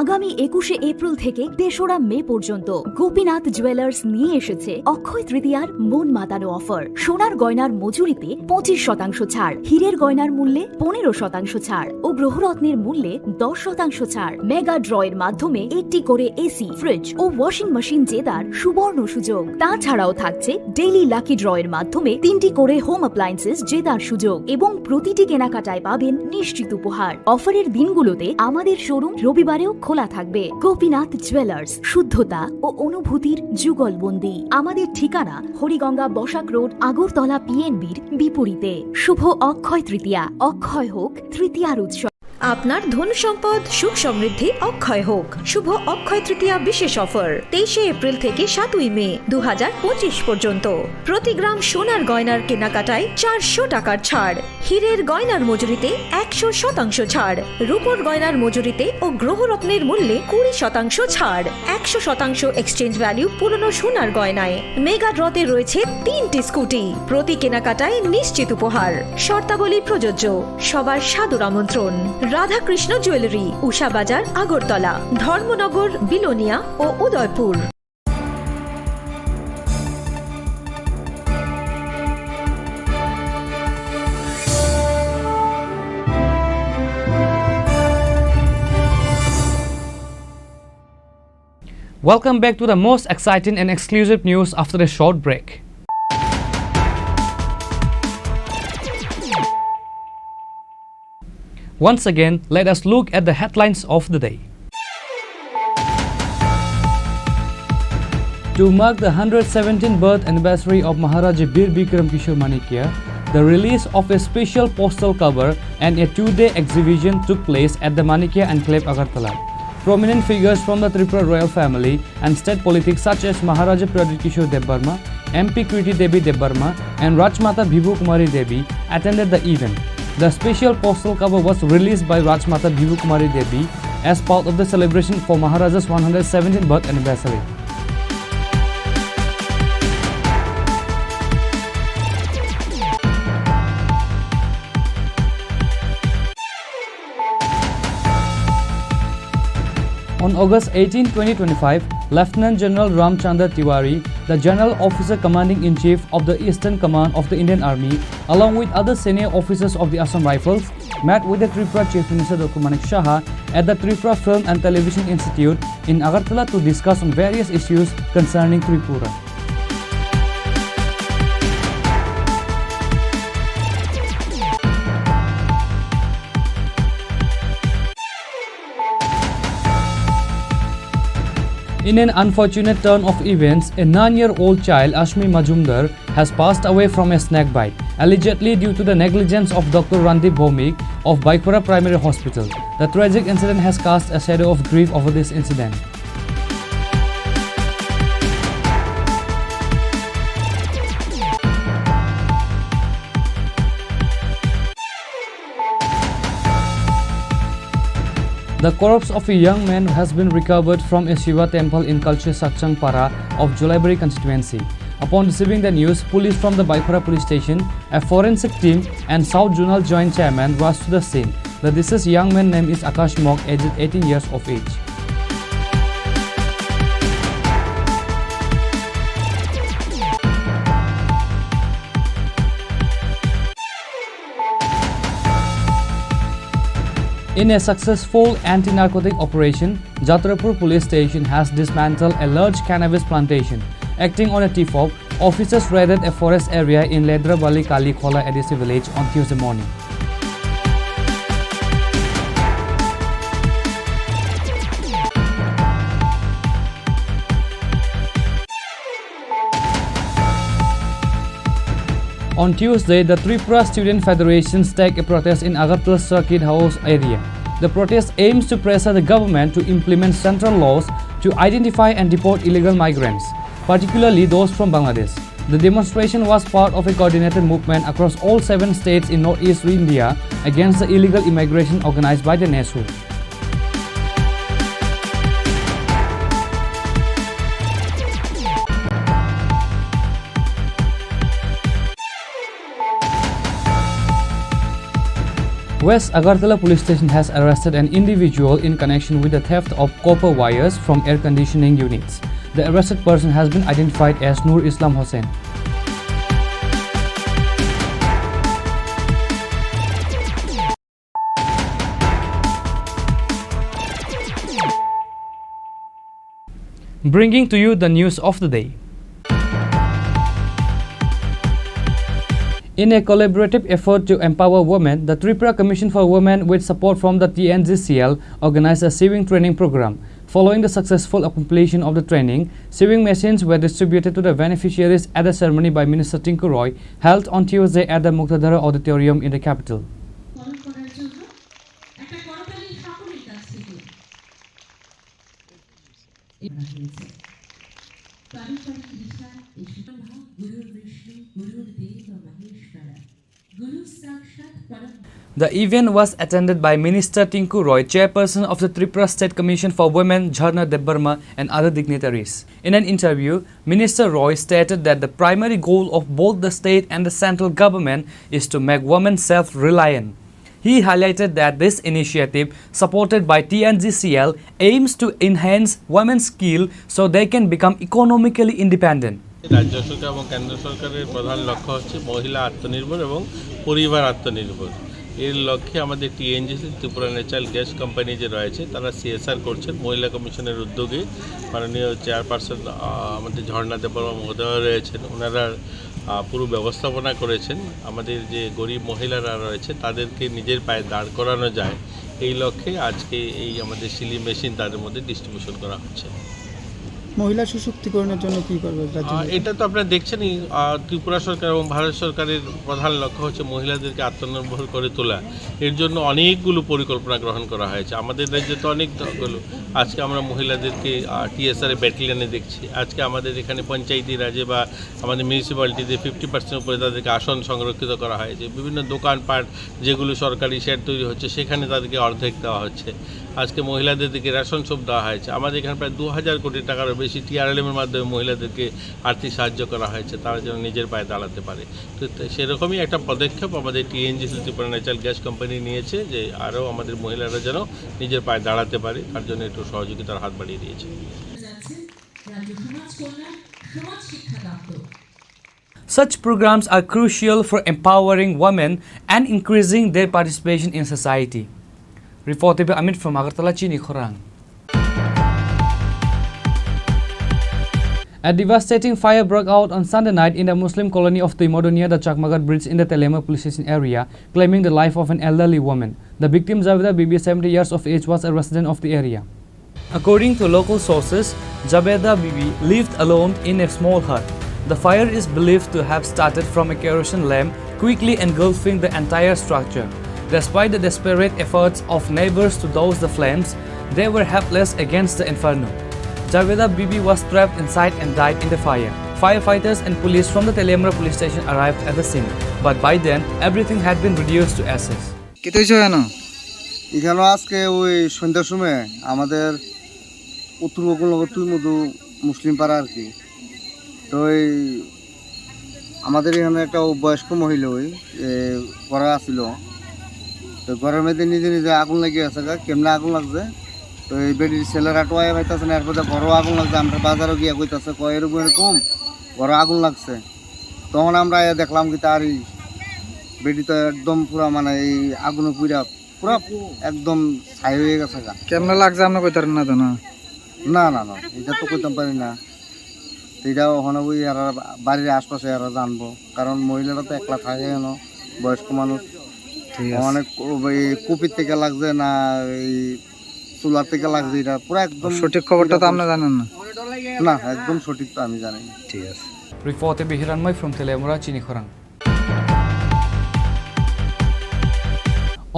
আগামী 21শে April থেকে ৩রা মে পর্যন্ত Gopinath jewellers নিয়ে এসেছে অক্ষয় তৃতীয়ার মন মাতানো offer. সোনার গয়নার মজুরিতে 25% ছাড়, হীরের গয়নার মূল্যে 15% ছাড় ও গ্রহরত্নের মূল্যে 10% ছাড়। মেগা ড্রয়ের মাধ্যমে একটি করে এসি, ফ্রিজ ও ওয়াশিং মেশিন জেতার সুবর্ণ সুযোগ। তাছাড়াও থাকছে ডেইলি লাকি ড্রয়ের মাধ্যমে 3টি করে হোম অ্যাপ্লায়েন্সেস জেতার সুযোগ এবং প্রতিটি কেনাকাটায় পাবেন নিশ্চিত উপহার। অফারের দিনগুলোতে আমাদের শোরুম রবিবারেও খোলা থাকবে। গোপীনাথ জুয়েলার্স, শুদ্ধতা ও অনুভূতির যুগলবন্দি। আমাদের ঠিকানা হরিগঙ্গা বসাক রোড, আগরতলা PNBর বিপরীতে। শুভ অক্ষয় তৃতীয়া, অক্ষয় হোক তৃতীয়ার উৎসব। আপনার ধন সম্পদ সুখ সমৃদ্ধি অক্ষয় হোক। শুভ অক্ষয় তৃতীয়া বিশেষ অফার 23 এপ্রিল থেকে 7 মে 2025 পর্যন্ত। প্রতি গ্রাম সোনার গয়নার কেনাকাটায় 400 টাকার ছাড়, হীরের গয়নার মজুরিতে 100% ছাড়, রূপোর গয়নার মজুরিতে ও গ্রহরত্নের মূল্যে 20% ছাড়, 100% এক্সচেঞ্জ ভ্যালু পুরনো সোনার গয়নায়। মেগা ড্রতে রয়েছে 3টি স্কুটি, প্রতি কেনাকাটায় নিশ্চিত উপহার। শর্তাবলী প্রযোজ্য। সবার সাদর আমন্ত্রণ। রাধাকৃষ্ণ জুয়েলারি, উষা বাজার, আগরতলা, ধর্মনগর, বিলোনিয়া ও Udaipur. Welcome back to the most exciting and exclusive news after a short break. Once again, let us look at the headlines of the day. To mark the 117th birth anniversary of Maharaja Bir Bikram Kishore Manikya, the release of a special postal cover and a 2-day exhibition took place at the Manikya Enclave, Agartala. Prominent figures from the Tripura royal family and state politics such as Maharaja Pradit Kishore Debbarma, MP Kriti Devi Debbarma and Rajmata Bhivu Kumari Devi attended the event. The special postal cover was released by Rajmata Bhivu Kumari Devi as part of the celebration for Maharaja's 117th birth anniversary. On August 18, 2025, Lieutenant General Ramchandra Tiwari, the General Officer Commanding-in-Chief of the Eastern Command of the Indian Army, along with other senior officers of the Assam Rifles, met with the Tripura Chief Minister Dr. Manik Saha at the Tripura Film and Television Institute in Agartala to discuss on various issues concerning Tripura. In an unfortunate turn of events, a 9-year-old child, Ashmi Majumdar, has passed away from a snake bite, allegedly due to the negligence of Dr. Randip Bhomik of Baikura Primary Hospital. The tragic incident has cast a shadow of grief over this incident. The corpse of a young man has been recovered from a Shiva temple in Kalche Sakchang Para of Jolaibari constituency. Upon receiving the news, police from the Baikura police station, a forensic team and South Zonal Joint Chairman rushed to the scene. The deceased young man's name is Akash Mok, aged 18 years of age. In a successful anti-narcotic operation, Jatrapur police station has dismantled a large cannabis plantation. Acting on a tip-off, officers raided a forest area in Ledrabali Kali Khola Adisi village on Tuesday morning. On Tuesday, the Tripura Student Federation staged a protest in Agartala Circuit House area. The protest aims to pressure the government to implement central laws to identify and deport illegal migrants, particularly those from Bangladesh. The demonstration was part of a coordinated movement across all 7 states in northeast India against the illegal immigration organized by the NESU. West Agartala police station has arrested an individual in connection with the theft of copper wires from air conditioning units. The arrested person has been identified as Nur Islam Hossain. Bringing to you the news of the day. In a collaborative effort to empower women, the Tripura Commission for Women, with support from the TNGCL, organized a sewing training program. Following the successful completion of the training, sewing machines were distributed to the beneficiaries at the ceremony by Minister Tinku Roy, held on Tuesday at the Muktadhara Auditorium in the capital. The event was attended by Minister Tinku Roy, chairperson of the Tripura State Commission for Women, Jharna Debarma, and other dignitaries. In an interview, Minister Roy stated that the primary goal of both the state and the central government is to make women self-reliant. He highlighted that this initiative, supported by TNGCL, aims to enhance women's skill so they can become economically independent. রাজ্য সরকার এবং কেন্দ্র সরকারের প্রধান লক্ষ্য হচ্ছে মহিলা আত্মনির্ভর এবং পরিবার আত্মনির্ভর। এর লক্ষ্যে আমাদের টিএনজিসি ত্রিপুরা ন্যাচারাল গ্যাস কোম্পানি যে রয়েছে তারা সিএসআর করছেন মহিলা কমিশনের উদ্যোগে। মাননীয় চেয়ারপারসন আমাদের ঝর্ণা দেববর্মা মহোদয় রয়েছেন, ওনারা পুরো ব্যবস্থাপনা করেছেন। আমাদের যে গরিব মহিলারা রয়েছে তাদেরকে নিজের পায়ে দাঁড় করানো যায় এই লক্ষ্যে আজকে এই আমাদের সিলি মেশিন তাদের মধ্যে ডিস্ট্রিবিউশন করা হচ্ছে। মহিলা সশক্তিকরণের জন্য কি করবে? এটা তো আপনারা দেখছেনই, ত্রিপুরা সরকার এবং ভারত সরকারের প্রধান লক্ষ্য হচ্ছে মহিলাদেরকে আত্মনির্ভর করে তোলা। এর জন্য অনেকগুলো পরিকল্পনা গ্রহণ করা হয়েছে। আমাদের রাজ্যে তো অনেকগুলো, আজকে আমরা মহিলাদেরকে টিএসআর ব্যাটালিয়নে দেখছি। আজকে আমাদের এখানে পঞ্চায়েতি রাজে বা আমাদের মিউনিসিপ্যালিটিতে 50% উপরে তাদেরকে আসন সংরক্ষিত করা হয়েছে। বিভিন্ন দোকানপাট যেগুলো সরকারি শেড তৈরি হচ্ছে সেখানে তাদেরকে অর্ধেক দেওয়া হচ্ছে। আজকে মহিলাদেরকে রেশন সব দেওয়া হয়েছে। আমাদের এখানে প্রায় 2000 কোটি টাকারও বেশি টিআরএলএমের মাধ্যমে মহিলাদেরকে আর্থিক সাহায্য করা হয়েছে, তারা যেন নিজের পায়ে দাঁড়াতে পারে। তো সেরকমই একটা পদক্ষেপ আমাদের টিএনজিসি ত্রিপুরা ন্যাচারাল গ্যাস কোম্পানি নিয়েছে যে আরও আমাদের মহিলারা যেন নিজের পায়ে দাঁড়াতে পারে, তার জন্য একটু সহযোগিতার হাত বাড়িয়ে দিয়েছে। Such programs are crucial for empowering women and increasing their participation in society. Reported by Amit from Agartala, Chini Khorang. A devastating fire broke out on Sunday night in the Muslim colony of Timodo near the Chakmagat Bridge in the Telema police station area, claiming the life of an elderly woman. The victim, Javeda Bibi, 70 years of age, was a resident of the area. According to local sources, Javeda Bibi lived alone in a small hut. The fire is believed to have started from a kerosene lamp, quickly engulfing the entire structure. Despite the desperate efforts of neighbors to douse the flames, they were helpless against the inferno. Javeda Bibi was trapped inside and died in the fire. Firefighters and police from the Telemra police station arrived at the scene, but by then everything had been reduced to ashes. এখানে আজকে ওই সন্ধ্যার সময় আমাদের উত্তর উপকূলবর্তী তুই মধু মুসলিম পাড়া আর কি, তো ওই আমাদের এখানে একটা বয়স্ক মহিলা ওই ঘরে আসছিল, তো ঘরের মধ্যে নিজে নিজে আগুন লাগিয়ে আছে। কেমনে আগুন লাগছে তো এই বেডির ছেলেরা টোয়া পাইতেছে না, এরপরে ঘরও আগুন লাগছে। আমরা বাজারও গিয়ে কইতেছে এরকম এরকম ঘরে আগুন লাগছে। তখন আমরা দেখলাম কি তার এই বেডি তো একদম পুরা মানে এই আগুনে পুরা পুরা একদম ছাই হয়ে গেছে। কেমনে লাগছে আপনি কইতারেন না তো? না না না এটা তো কইতাম পারি না, এটা ওখানে ওই আর বাড়ির আশপাশে আর জানবো, কারণ মহিলারা তো একলা থাকে কেন, বয়স্ক মানুষ। অনেক কুপির থেকে লাগছে না এই চুলার থেকে লাগছে, এটা পুরো একদম সঠিক খবরটা তো আপনি জানেন না? না একদম সঠিক তো আমি জানি না। ঠিক আছে। Reported by Hiranmai from Telemra, Chini Khorang.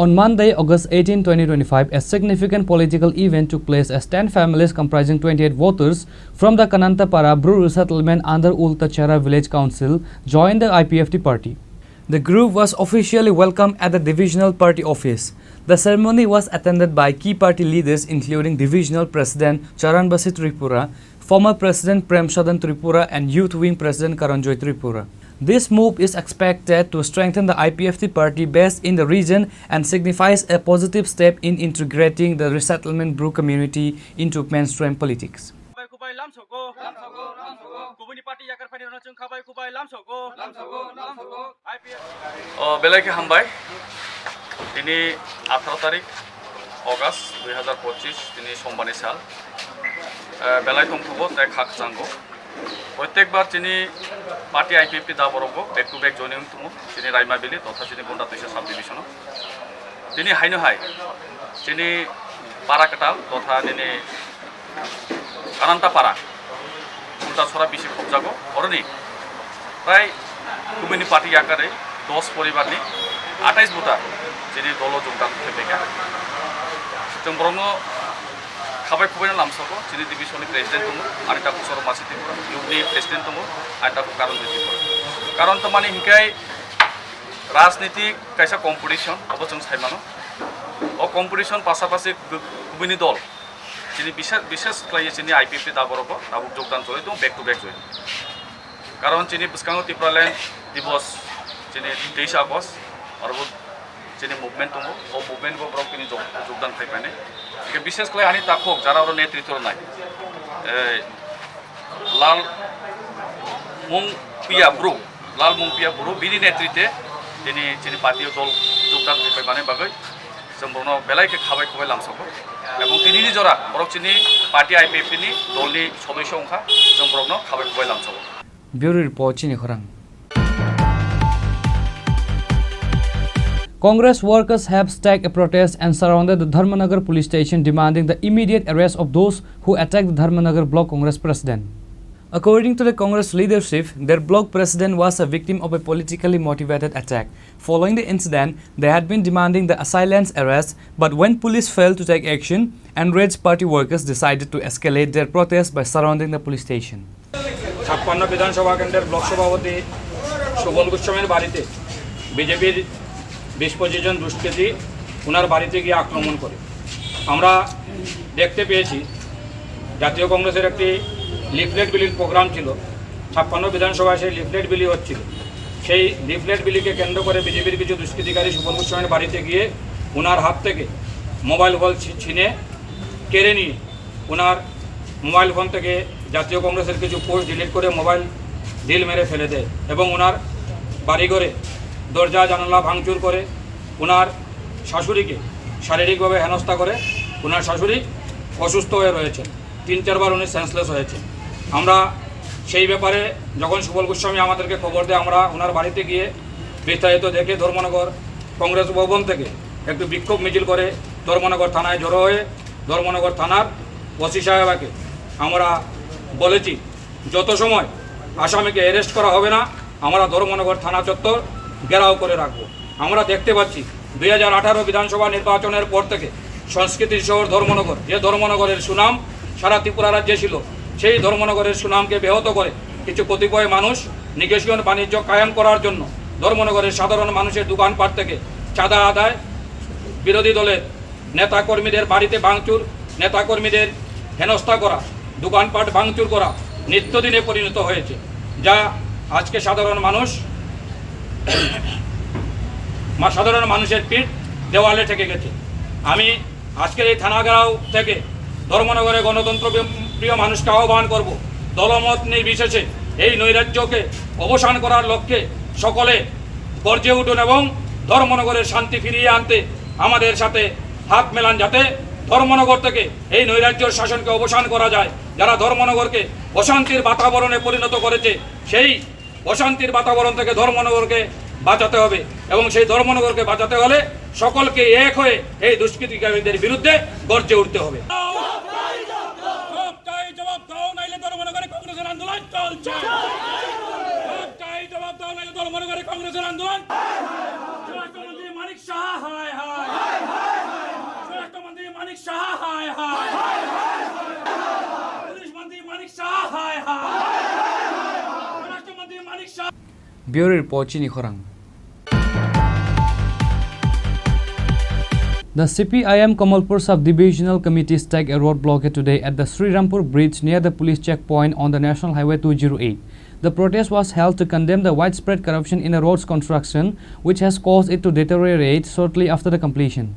On Monday, August 18, 2025, a significant political event took place as 10 families comprising 28 voters from the Kanantapara Bru settlement under Ultachara Village Council joined the IPFT party. The group was officially welcomed at the divisional party office. The ceremony was attended by key party leaders including Divisional President Charanbasi Tripura, former President Premsadan Tripura and Youth Wing President Karanjoy Tripura. This move is expected to strengthen the IPFT party based in the region and signifies a positive step in integrating the resettlement Bru community into mainstream politics. বেলাইকে হামবাই তিনি 18 তারিখ August 2025 তিনি সোমবানি সাল বেলাই থংথুবো তাই খাক জাঙ্গো প্রত্যেকবার তিনি পার্টি আইপিএফটি দা বরব ব্যাক টু ব্যাক জয়নিং তুমু তিনি রাইমাবিলি তথা তিনি গুন্ডা 200 সাব ডিভিশন তিনি হাইনো হাই তিনি পারাকাটাল তথা তিনি কানান্তাপাড়া উল্টা ছড়া বেশি খবজাগো অরনি প্রায় কমিউনি পার্টি আকারে 10 পরিবারনি 28 ভোটার যিনি দল যোগদান খেপেকা जों ब्रह्म খাবাই খুবাইনা লামসাবো চিনি ডিভিশনनि প্রেসিডেন্ট दङ आरो ताखौ सरमासि त्रिपुरा इउनि प्रेसिडेंट दङ आरो ताखौ कारण त्रिपुरा कारण तो माने हिंखाय राजनीति कैसा कम्पिटिशन अब जों सायमानो ओ कम्पिटिशन पासापासि गुबुननि दल चिनि विशेष खालायो चिनि आईपीपी दाबरबो दाबो योगदान जय दं बैक टू बैक जय कारण चिनि बिस्कांगो त्रिपुरा लैंड दिवस चिनि 23 आगस्ट और वो चिनि मुभमेंट दङ ओ मुभमेंट को ब्रक चिनि योगदान खायपाने के विशेष खालाय आनि ताखोक जारा और नेतृत्व नाय लाल मुंगपिया ब्रु बिनि नेतृत्वे दिनै चिनि पार्टी दल योगदान खायपाने बागै जों बरनो बेलायके खाबाय खुबाय लामसाबो এবং তিনিনি জরা বরক চিনি পার্টি আইপিএফ नि दलनि सदस्य अंखा जों बरनो खाबाय खुबाय लामसाबो Bureau Report Chini Khorang. Congress workers have staged a protest and surrounded the Dharmanagar police station demanding the immediate arrest of those who attacked the Dharmanagar block Congress president. According to the Congress leadership, their bloc president was a victim of a politically motivated attack. Following the incident, they had been demanding the assailant's arrest, but when police failed to take action, enraged party workers decided to escalate their protest by surrounding the police station. 56 বিধানসভা কেন্দ্রের block সভাপতি সুবল গোস্বামীর বাড়িতে বিজেপির 20-25 জন দুষ্কৃতী ওনার বাড়িতে গিয়ে আক্রমণ করে আমরা দেখতে পেয়েছি জাতীয় কংগ্রেসের একটি লিফলেট বিলির প্রোগ্রাম ছিল 56 বিধানসভায় সেই লিফলেট বিলি হচ্ছিল সেই লিফলেট বিলিকে কেন্দ্র করে বিজেপির কিছু দুষ্কৃতিকারী সুবল গোস্বামীর বাড়িতে গিয়ে ওনার হাত থেকে মোবাইল ফোন ছিনে কেড়ে নিয়ে ওনার মোবাইল ফোন থেকে জাতীয় কংগ্রেসের কিছু পোস্ট ডিলিট করে মোবাইল ডিল মেরে ফেলে দেয় এবং ওনার বাড়িঘরে দরজা জানালা ভাঙচুর করে ওনার শাশুড়িকে শারীরিকভাবে হেনস্থা করে ওনার শাশুড়ি অসুস্থ হয়ে রয়েছেন 3-4 বার উনি সেন্সলেস হয়েছে আমরা সেই ব্যাপারে যখন সুবল গোস্বামী আমাদেরকে খবর দেয় আমরা ওনার বাড়িতে গিয়ে বিস্তারিত দেখে ধর্মনগর কংগ্রেস ভবন থেকে একটু বিক্ষোভ মিছিল করে ধর্মনগর থানায় জড়ো হয়ে ধর্মনগর থানার ওসি সাহেবকে আমরা বলেছি যত সময় আসামিকে অ্যারেস্ট করা হবে না আমরা ধর্মনগর থানা চত্বর ঘেরাও করে রাখব আমরা দেখতে পাচ্ছি 2018 বিধানসভা নির্বাচনের পর থেকে সংস্কৃতির শহর ধর্মনগর যে ধর্মনগরের সুনাম সারা ত্রিপুরা রাজ্যে ছিল সেই ধর্মনগরের সুনামকে ব্যাহত করে কিছু কতিপয় মানুষ নিকেশীয় বাণিজ্য কায়েম করার জন্য ধর্মনগরের সাধারণ মানুষের দোকানপাট থেকে চাঁদা আদায় বিরোধী দলের নেতাকর্মীদের বাড়িতে ভাঙচুর নেতাকর্মীদের হেনস্থা করা দোকানপাট ভাঙচুর করা নিত্যদিনে পরিণত হয়েছে যা আজকে সাধারণ মানুষের পিঠ দেওয়ালে ঠেকে গেছে আমি আজকের এই থানাগাঁও থেকে ধর্মনগরে গণতন্ত্র প্রিয় মানুষকে আহ্বান করব দলমত নির্বিশেষে এই নৈরাজ্যকে অবসান করার লক্ষ্যে সকলে গর্জে উঠুন এবং ধর্মনগরের শান্তি ফিরিয়ে আনতে আমাদের সাথে হাত মেলান যাতে ধর্মনগর থেকে এই নৈরাজ্যের শাসনকে অবসান করা যায় যারা ধর্মনগরকে অশান্তির বাতাবরণে পরিণত করেছে সেই অশান্তির বাতাবরণ থেকে ধর্মনগরকে বাঁচাতে হবে এবং সেই ধর্মনগরকে বাঁচাতে হলে সকলকে এক হয়ে এই দুষ্কৃতিকারীদের বিরুদ্ধে গর্জে উঠতে হবে Bureau Report Chini Khorang. The CPIM Kamalpur Sub-Divisional Committee staged a road blockade today at the Sri Rampur Bridge near the police checkpoint on the National Highway 208. The protest was held to condemn the widespread corruption in the road's construction, which has caused it to deteriorate shortly after the completion.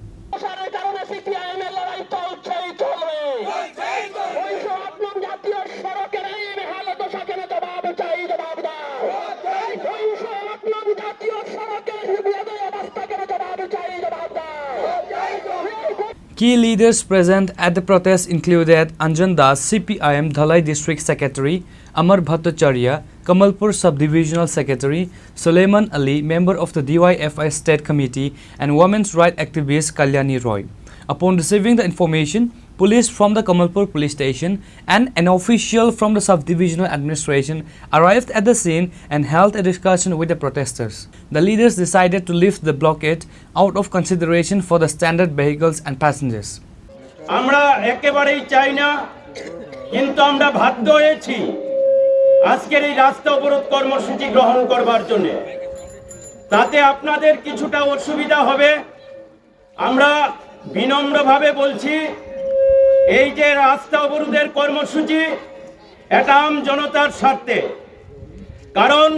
Key leaders present at the protest included Anjan Das, CPIM Dhalai District Secretary, Amar Bhattacharya, Kamalpur Sub-Divisional Secretary, Suleiman Ali, member of the DYFI State Committee, and women's rights activist Kalyani Roy. Upon receiving the information, police from the Kamalpur police station and an official from the sub-divisional administration arrived at the scene and held a discussion with the protesters. The leaders decided to lift the blockade out of consideration for the standard vehicles and passengers. আমরা একেবারেই চাই না, কিন্তু আমরা বাধ্য হয়েছি আজকের এই রাস্তা অবরোধ কর্মসূচি গ্রহণ করবার জন্য। তাতে আপনাদের কিছুটা অসুবিধা হবে, আমরা বিনম্রভাবে বলছি, এই যে রাস্তা অবরোধের কর্মসূচি এটা আম জনতার স্বার্থে। কারণ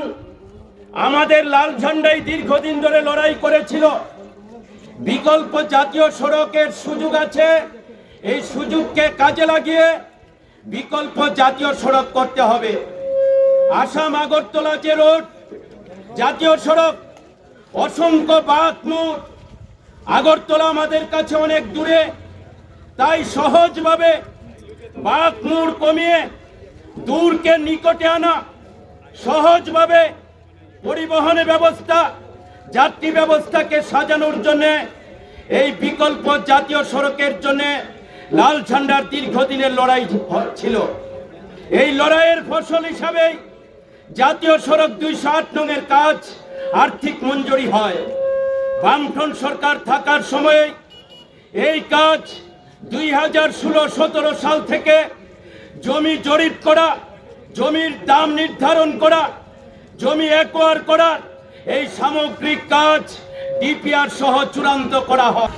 আমাদের লাল ঝান্ডাই দীর্ঘদিন ধরে লড়াই করেছিল, বিকল্প জাতীয় সড়কের সুযোগ আছে, এই সুযোগকে কাজে লাগিয়ে বিকল্প জাতীয় সড়ক করতে হবে। আসাম আগরতলা যে রোড জাতীয় সড়ক, অসংখ্য বাঁক মোড়, আগরতলা আমাদের কাছে অনেক দূরে, তাই সহজভাবে বাঁক মোড় কমিয়ে দূরকে নিকটে আনা, সহজভাবে পরিবহনের ব্যবস্থা, যাত্রী ব্যবস্থাকে সাজানোর জন্য এই বিকল্প জাতীয় সড়কের জন্য লাল ঝান্ডার দীর্ঘদিনের লড়াই ছিল। এই লড়াইয়ের ফসল হিসাবেই জাতীয় সড়ক 208 নংয়ের কাজ আর্থিক মঞ্জুরি হয়। বামফ্রন্ট সরকার থাকার সময়ে এই কাজ 2016-17 সাল থেকে জমি জরিপ করা, জমির দাম নির্ধারণ করা, জমি অ্যাকোয়ার করা, এই সামগ্রিক কাজ ডিপিআর সহ চূড়ান্ত করা হয়।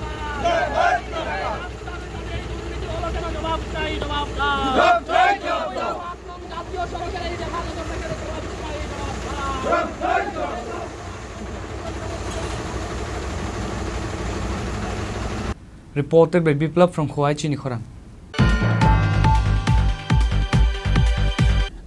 Reported by Biplab from Chini Khorang.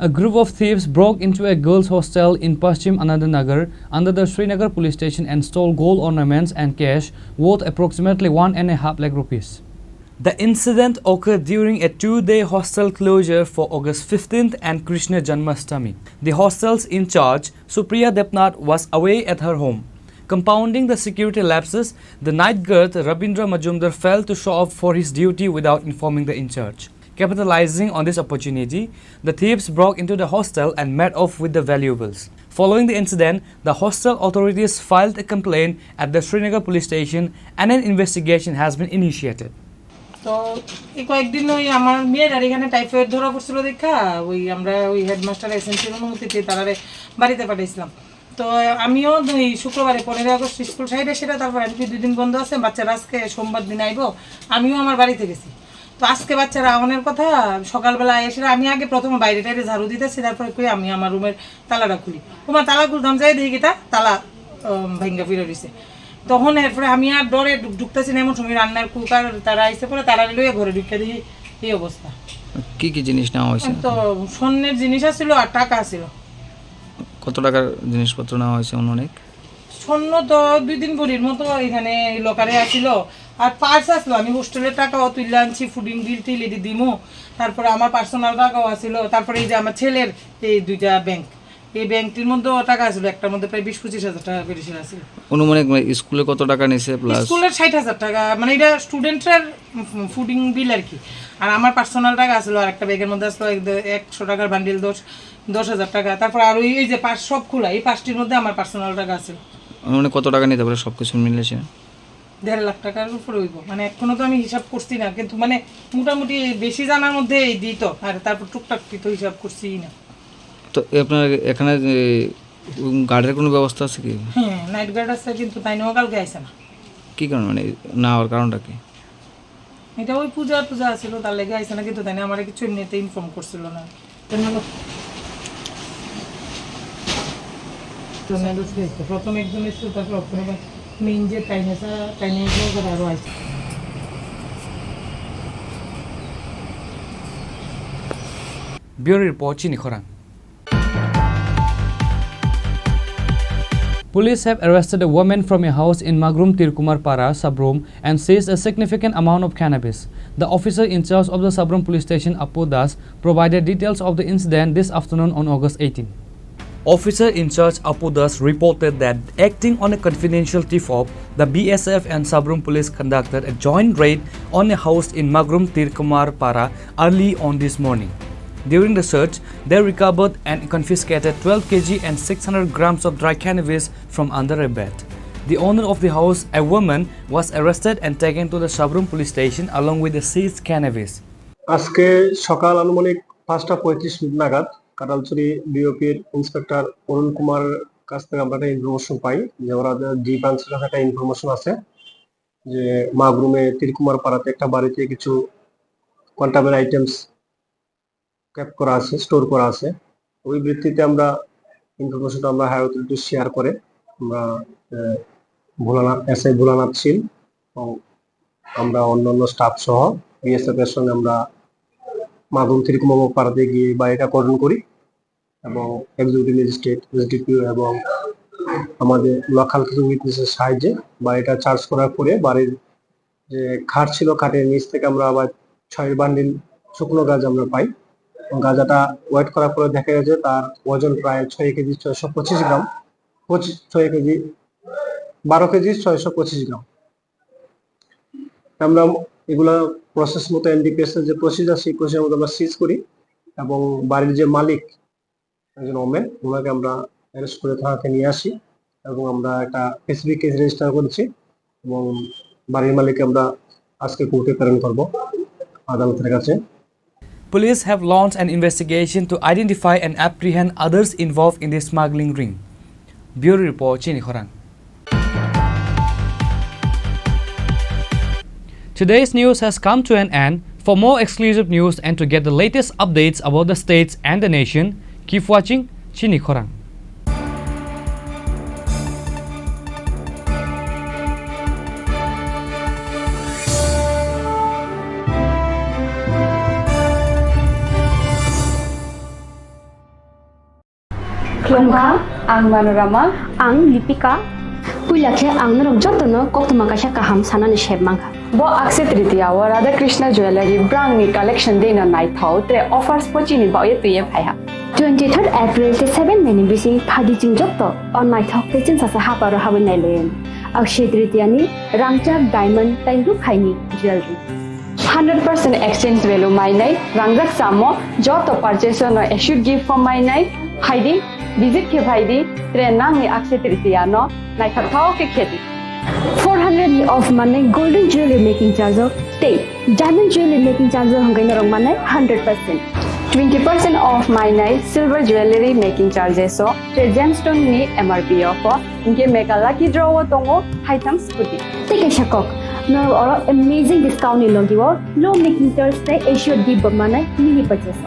A group of thieves broke into a girls' hostel in Paschim Anandanagar under the Srinagar police station and stole gold ornaments and cash worth approximately 1.5 lakh rupees. The incident occurred during a 2-day hostel closure for August 15th and Krishna Janmashtami. The hostel's in charge, Supriya Depnath, was away at her home. Compounding the security lapses, the night guard Rabindra Majumdar failed to show up for his duty without informing the in-charge. Capitalizing on this opportunity, the thieves broke into the hostel and made off with the valuables. Following the incident, the hostel authorities filed a complaint at the Srinagar police station and an investigation has been initiated. তো এই কয়েকদিন ওই আমার মেয়ের এখানে typhoid ধরা পড়ছিল দেখা ওই আমরা ওই হেডমাস্টার এসেন্সির অনুমতিতে তারারে বাড়িতে পাঠাইছিলাম। তো আমিও ওই শুক্রবারে 15 আগস্ট স্কুল সাইডে সেটা, তারপর আজকে 2 দিন বন্ধ আছে, বাচ্চারা আজকে সোমবার দিন আইব, আমিও আমার বাড়িতে গেছি। তো আজকে বাচ্চারা আওয়ানোর কথা, সকালবেলা এসে আমি আগে প্রথমে বাইরে টাইরে ঝাড়ু দিতেছি, তারপরে কই আমি আমার রুমের তালাটা খুলি, তোমার তালা খুলতাম যাই দেখি এটা তালা ভাঙ্গা ফিরে দিছে। তখন এরপরে আমি আর ডরে ঢুকতেছি না, এমন সময় রান্নার কুকার তারা আইসে পরে তারা লইয়া ঘরে ঢুকে দিই, এই অবস্থা। কি কি জিনিস নেওয়া হয়েছে? তো স্বর্ণের জিনিস আসছিল আর টাকা আসছিল। কত টাকার জিনিসপত্র নেওয়া হয়েছে? অনেক স্বর্ণ তো 2-3 ভরির মতো এখানে লকারে আসছিল, আর পার্স আসলো, আমি হোস্টেলের টাকাও তুলে আনছি, ফুডিং বিল টিল এটি দিমু, তারপরে আমার পার্সোনাল টাকাও আসছিল, তারপরে এই যে আমার ছেলের এই 2টা ব্যাংক, এই ব্যাংকটির মধ্যে টাকা আসছিল, একটার মধ্যে প্রায় 20-25 হাজার টাকা করে আসছিল। অনুমানিক স্কুলে কত টাকা নিছে? প্লাস স্কুলের 60,000 টাকা, মানে এটা স্টুডেন্টের ফুডিং বিল আর কি। আর আমার পার্সোনাল টাকা আসলো, আর একটা ব্যাগের মধ্যে আসলো 100 টাকার বান্ডিল 10,000 টাকা, তারপর আর এই যে পাঁচ সব খোলা, এই 5টির মধ্যে আমার পার্সোনাল টাকা আসলো। মানে কত টাকা নিতে পারে সবকিছু মিলেছে? 1.5 লাখ টাকার উপরে হইব, মানে এখনো তো আমি হিসাব করছি না, কিন্তু মানে মোটামুটি বেশি জানার মধ্যে এই দিত, আর তারপর টুকটাক তো হিসাব করছি না। তো আপনার এখানে গার্ডের কোনো ব্যবস্থা আছে কি? হ্যাঁ, নাইট গার্ড আছে, কিন্তু তাই নিয়েও কালকে আইসে না। কি কারণ, মানে না হওয়ার কারণটা কি? এটা ওই পূজা আছিল, তার লেগে আইসে না, কিন্তু তাই না আমার কিছু এমনিতে ইনফর্ম করছিল না। প্রথম একজন এসেছিল, তারপর মেইন যে আরো আইসে। Bureau Report, Chini Khorang. Police have arrested a woman from a house in Magrum Tirkumar Para, Sabrom, and seized a significant amount of cannabis. The officer in charge of the Sabrom police station, Apu Das, provided details of the incident this afternoon on August 18. Officer in charge Apu Das reported that acting on a confidential tip-off, the BSF and Sabrom police conducted a joint raid on a house in Magrum Tirkumar Para early on this morning. During the search, they recovered and confiscated 12 kg and 600 grams of dry cannabis from under a bed. The owner of the house, a woman, was arrested and taken to the Sabrum police station along with the seized cannabis. আজকে সকাল আনুমানিক 5:35 নাগাদ কাটালচুরি বিওপির inspector Arun Kumar কাছ থেকে আমরা একটা information পাই যে ওরা জি ব্রাঞ্চের কাছে একটা ইনফরমেশন আছে যে মাগরুমে তিরকুমার পাড়াতে একটা বাড়িতে কিছু কন্টামেন্ট আইটেমস ক্যাপ করা আছে, স্টোর করা আছে। ওই ভিত্তিতে আমরা ইনফরমেশনটা আমরা হায়ার অথরিটি শেয়ার করে আমরা এসআই ভোলানাথ শীল এবং আমরা অন্যান্য স্টাফ সহ বিএসএফ এর সঙ্গে আমরা মাগুম তিরকুমা পাড়াতে গিয়ে বাড়িটা কর্ডন করি এবং এক্সিকিউটিভ ম্যাজিস্ট্রেট, এসডিপিও এবং আমাদের লোকাল কিছু উইটনেসের সাহায্যে বাড়িটা চার্জ করার পরে বাড়ির যে খাট ছিল, খাটের নিচ থেকে আমরা আবার 6 বান্ডিল শুকনো গাঁজা আমরা পাই। গাঁজাটা ওয়েট করার পরে দেখা গেছে তার ওজন প্রায় 6 কেজি 625 গ্রাম, 6 কেজি 12 কেজি 625 গ্রাম। আমরা এগুলা প্রসেস মতো এনডিপিএস এর যে প্রসিজার সেই প্রসিজার মতো আমরা সিজ করি এবং বাড়ির যে মালিক একজন ওমেন ওনাকে আমরা অ্যারেস্ট করে থানাতে নিয়ে আসি এবং আমরা একটা স্পেসিফিক কেস রেজিস্টার করেছি এবং বাড়ির মালিককে আমরা আজকে কোর্টে প্রেরণ করব আদালতের কাছে। Police have launched an investigation to identify and apprehend others involved in the smuggling ring. Bureau Report, Chini Khorang. Today's news has come to an end. For more exclusive news and to get the latest updates about the states and the nation, keep watching Chini Khorang. Klongka, ang Manorama, ang Lipika. Puilakhe ang narong jotono koktuma kasha kaham sanani shebmangka. Bo Akshaya Tritiya wa Radha Krishna Jewelry brang ni collection de na night thau tre offers pochini ba ye tuye phaiha. 23rd April te 7 meni bisi phadi jing jotto on night thau te chin sa ha paro ha banai len. Akshaya Tritiya ni rangchak diamond tai ru khaini jewelry. 100% exchange value mainai rangjak samo joto purchase no should give for mainai haidi visit ke bhaidi trenang ni Akshaya Tritiya no naithak thau ke kheti 400 of money golden jewelry making charge of stay diamond jewelry making charge hongai narong manai 100% 20% off mainai silver jewelry making charges so gemstone ni MRP of inge make a lucky draw tongo haitam scooty take a shakok no or amazing discount ni logiwo low making charge te assured give manai mini purchase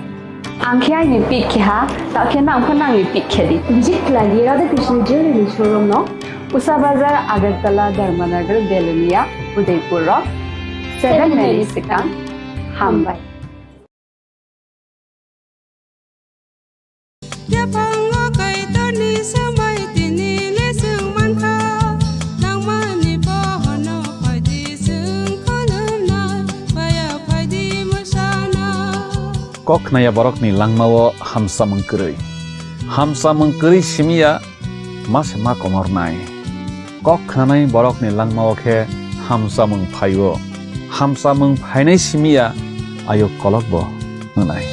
Angkya ni pik kha ta khena angkhana ni pik khedi visit lagi Radha Krishna Jewelry showroom no Usa Bazar Agartala Dharmanagar Belunia Udaipur 7 Melisika Hambai Kok naya borok ni langmawo hamsa mengkeri simia mas ma komor nai kok khanai borok ni langmawo khe hamsa mengphaiwo hamsa mengphainai simia ayo kolok bo nai